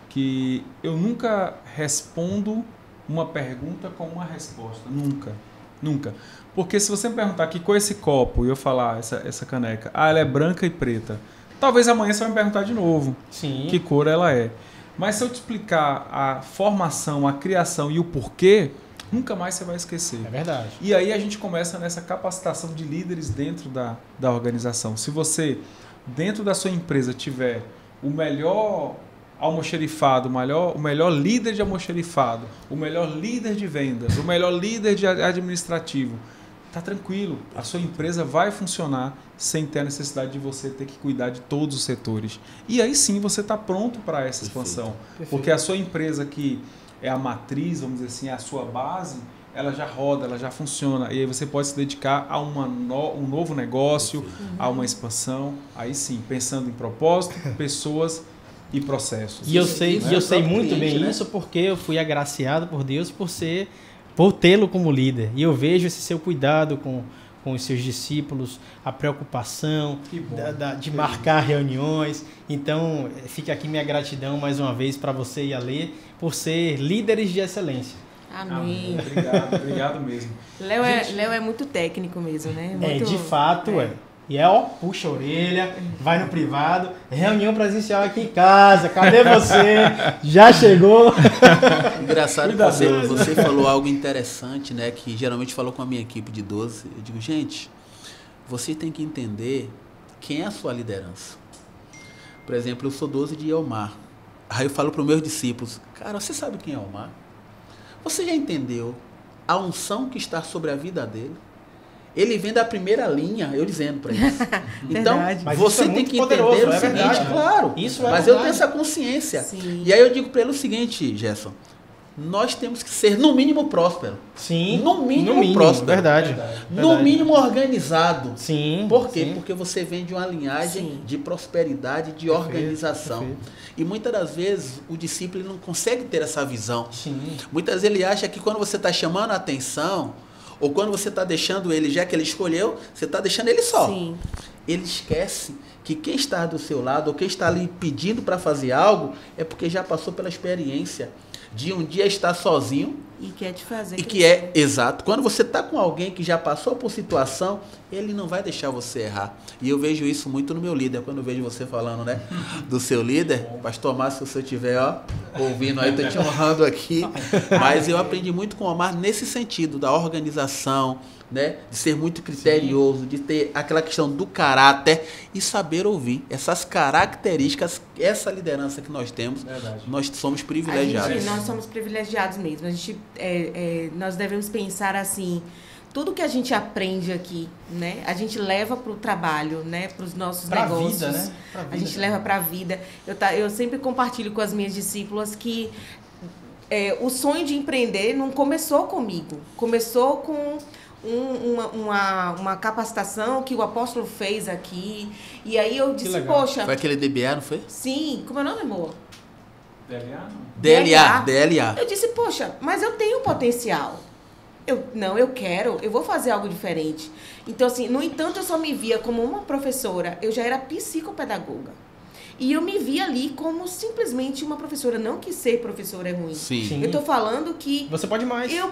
que eu nunca respondo uma pergunta com uma resposta. Nunca. Nunca. Porque se você me perguntar que cor é esse copo e eu falar essa caneca, ela é branca e preta. Talvez amanhã você vai me perguntar de novo que cor ela é. Mas se eu te explicar a formação, a criação e o porquê, nunca mais você vai esquecer. É verdade. E aí a gente começa nessa capacitação de líderes dentro da organização. Se você, dentro da sua empresa, tiver o melhor almoxerifado, o melhor líder de almoxerifado, o melhor líder de vendas, o melhor líder de administrativo, tá tranquilo. A sua empresa vai funcionar sem ter a necessidade de você ter que cuidar de todos os setores. E aí sim você está pronto para essa expansão. Perfeito. Porque a sua empresa que é a matriz, vamos dizer assim, a sua base, ela já roda, ela já funciona. E aí você pode se dedicar a um novo negócio, a uma expansão. Aí sim, pensando em propósito, pessoas e processos. E eu sei muito bem cliente, né? isso porque eu fui agraciado por Deus por tê-lo como líder. E eu vejo esse seu cuidado com os seus discípulos, a preocupação Que bom. de marcar reuniões. Então, fica aqui minha gratidão mais uma vez para você e a Lê por ser líderes de excelência. Amém. Obrigado mesmo. Léo Gente, é muito técnico mesmo, né? Muito, De fato é. E puxa a orelha, vai no privado, reunião presencial aqui em casa, cadê você? Já chegou? Engraçado que você falou algo interessante, né? Que geralmente falou com a minha equipe de 12. Eu digo, gente, você tem que entender quem é a sua liderança. Por exemplo, eu sou 12 de Elmar. Aí eu falo para os meus discípulos, cara, você sabe quem é Elmar? Você já entendeu a unção que está sobre a vida dele? Ele vem da primeira linha, eu dizendo para eles. Então, Mas você isso é tem muito que poderoso, entender o é seguinte, verdade. claro. Isso é mas verdade. eu tenho essa consciência. Sim. E aí eu digo para ele o seguinte, Gerson, nós temos que ser, no mínimo, próspero. Sim. No mínimo próspero. Verdade. No mínimo organizado. Sim. Por quê? Sim. Porque você vem de uma linhagem Sim. de prosperidade, de organização. Perfeito. E muitas das vezes o discípulo ele não consegue ter essa visão. Sim. Muitas vezes ele acha que quando você está chamando a atenção, ou quando você está deixando ele, já que ele escolheu, você está deixando ele só. Sim. Ele esquece que quem está do seu lado, ou quem está ali pedindo para fazer algo, é porque já passou pela experiência de um dia estar sozinho. E quer te fazer E crescer. que é exato. Quando você está com alguém que já passou por situação, ele não vai deixar você errar. E eu vejo isso muito no meu líder. Quando eu vejo você falando, né, do seu líder, Pastor Márcio, se você estiver ouvindo aí, estou te honrando aqui. Mas eu aprendi muito com o Omar nesse sentido, da organização, né, de ser muito criterioso, de ter aquela questão do caráter e saber ouvir. Essas características, essa liderança que nós temos, Verdade. nós somos privilegiados. Nós somos privilegiados mesmo. A gente, nós devemos pensar assim, tudo que a gente aprende aqui, né? A gente leva para o trabalho, né? Para os nossos Pra negócios. vida, né? Pra vida A gente também. leva para a vida. Eu sempre compartilho com as minhas discípulas que o sonho de empreender não começou comigo. Começou com uma capacitação que o apóstolo fez aqui. E aí eu disse, legal. poxa, Foi aquele DBA, não foi? sim, como é o nome, amor? DLA, não? DLA. Eu disse, poxa, mas eu tenho potencial. Eu vou fazer algo diferente. Então, assim, no entanto, eu só me via como uma professora, eu já era psicopedagoga. E eu me via ali como simplesmente uma professora, não que ser professora é ruim. Sim. Eu tô falando que Você pode mais. eu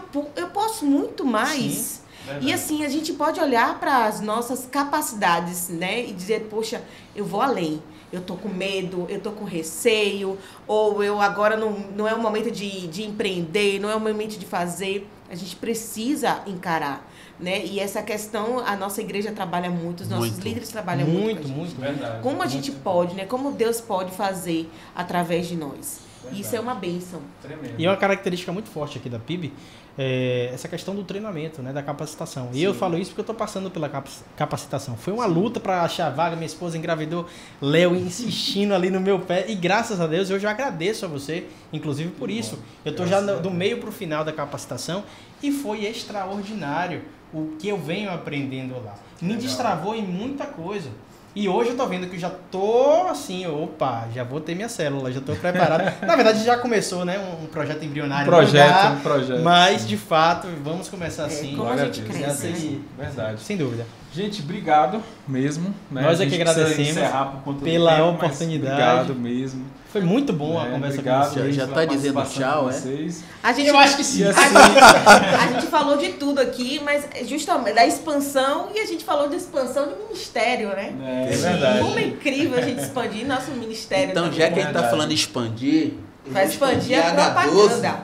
posso muito mais. Verdade. E assim, a gente pode olhar para as nossas capacidades, né? E dizer, poxa, eu vou além. Eu tô com medo, eu tô com receio, ou eu agora não é o momento de empreender, não é o momento de fazer. A gente precisa encarar, né? E essa questão, a nossa igreja trabalha muito, os nossos Muito. líderes trabalham muito. com a gente. Muito. Verdade. Como a gente pode, né? Como Deus pode fazer através de nós. Verdade. Isso é uma bênção. Tremendo. E uma característica muito forte aqui da PIB é essa questão do treinamento, né, da capacitação. E eu falo isso porque eu estou passando pela capacitação. Foi uma luta para achar vaga, minha esposa engravidou, Léo insistindo ali no meu pé. E graças a Deus eu já agradeço a você, inclusive por isso. Eu estou já do meio para o final da capacitação e foi extraordinário o que eu venho aprendendo lá. Me destravou em muita coisa. E hoje eu tô vendo que já tô assim, opa, já vou ter minha célula, já tô preparado. Na verdade já começou, né, um projeto embrionário. no lugar, Um projeto. mas de fato, vamos começar assim. como a Glória gente a Deus. cresce, Essa né? aí, Verdade. sem dúvida. Gente, obrigado mesmo. Né? Nós A é que gente precisa agradecemos encerrar por conta do pela tempo, mas oportunidade. Obrigado mesmo. Foi muito bom a né? conversa Obrigado com vocês. Já pela tá dizendo participação tchau, de é? vocês. A gente, Eu acho que sim. E assim, a gente falou de tudo aqui, mas justamente da expansão, e a gente falou de expansão de ministério, né? é verdade. Como é incrível a gente expandir nosso ministério. Então, também. já que a gente tá Verdade. falando de expandir, eu Vai vou expandir a H12, propaganda.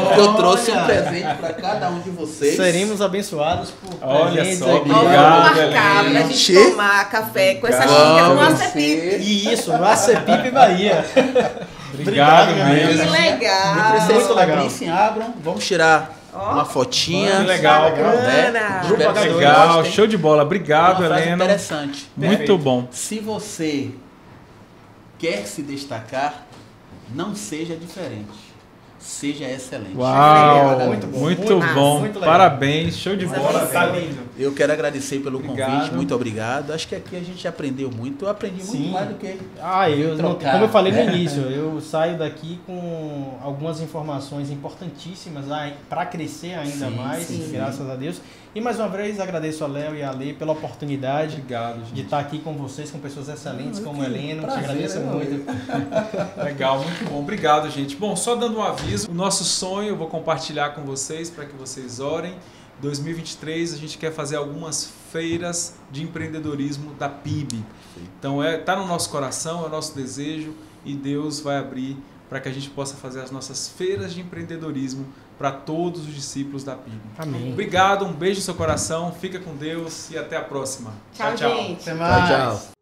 porque eu trouxe um Olha. presente para cada um de vocês. Seremos abençoados por Olha presentes só, aqui. Ó, vamos Obrigado, marcar pra Helena. gente tomar café com essa Obrigado. xícara no Vamos Acepip. E isso, no Acepipe Bahia. Obrigado Obrigado, mesmo. Que Me legal. vocês Muito legal. abrissem, abram, vamos tirar Ó. uma fotinha. Que legal. Né? Bacana. Espero que vocês Legal, gostem. show de bola. Tem Obrigado, uma frase Helena. interessante. Muito Perfeito. bom. Se você quer se destacar, não seja diferente. Seja excelente. Uau, Muito bom. muito Muito massa, bom. muito legal. Parabéns, show de Coisa bola. bem Tá feita. lindo. Eu quero agradecer pelo Obrigado. convite, muito obrigado. Acho que aqui a gente aprendeu muito. Eu aprendi muito Sim. mais do que. Eu não, trocar. como eu falei no início, eu saio daqui com algumas informações importantíssimas para crescer ainda Sim, mais, sim. graças a Deus. E mais uma vez agradeço a Léo e a Lê pela oportunidade Obrigado, de gente. estar aqui com vocês, com pessoas excelentes como a Helena. Te prazer, agradeço né, muito. Legal, muito bom. Obrigado, gente. Bom, só dando um aviso, o nosso sonho eu vou compartilhar com vocês para que vocês orem. 2023 a gente quer fazer algumas feiras de empreendedorismo da PIB. Então tá no nosso coração, é o nosso desejo e Deus vai abrir para que a gente possa fazer as nossas feiras de empreendedorismo para todos os discípulos da PIB. Amém. Obrigado, um beijo no seu coração, fica com Deus e até a próxima. Tchau, gente. Até mais. Tchau, tchau.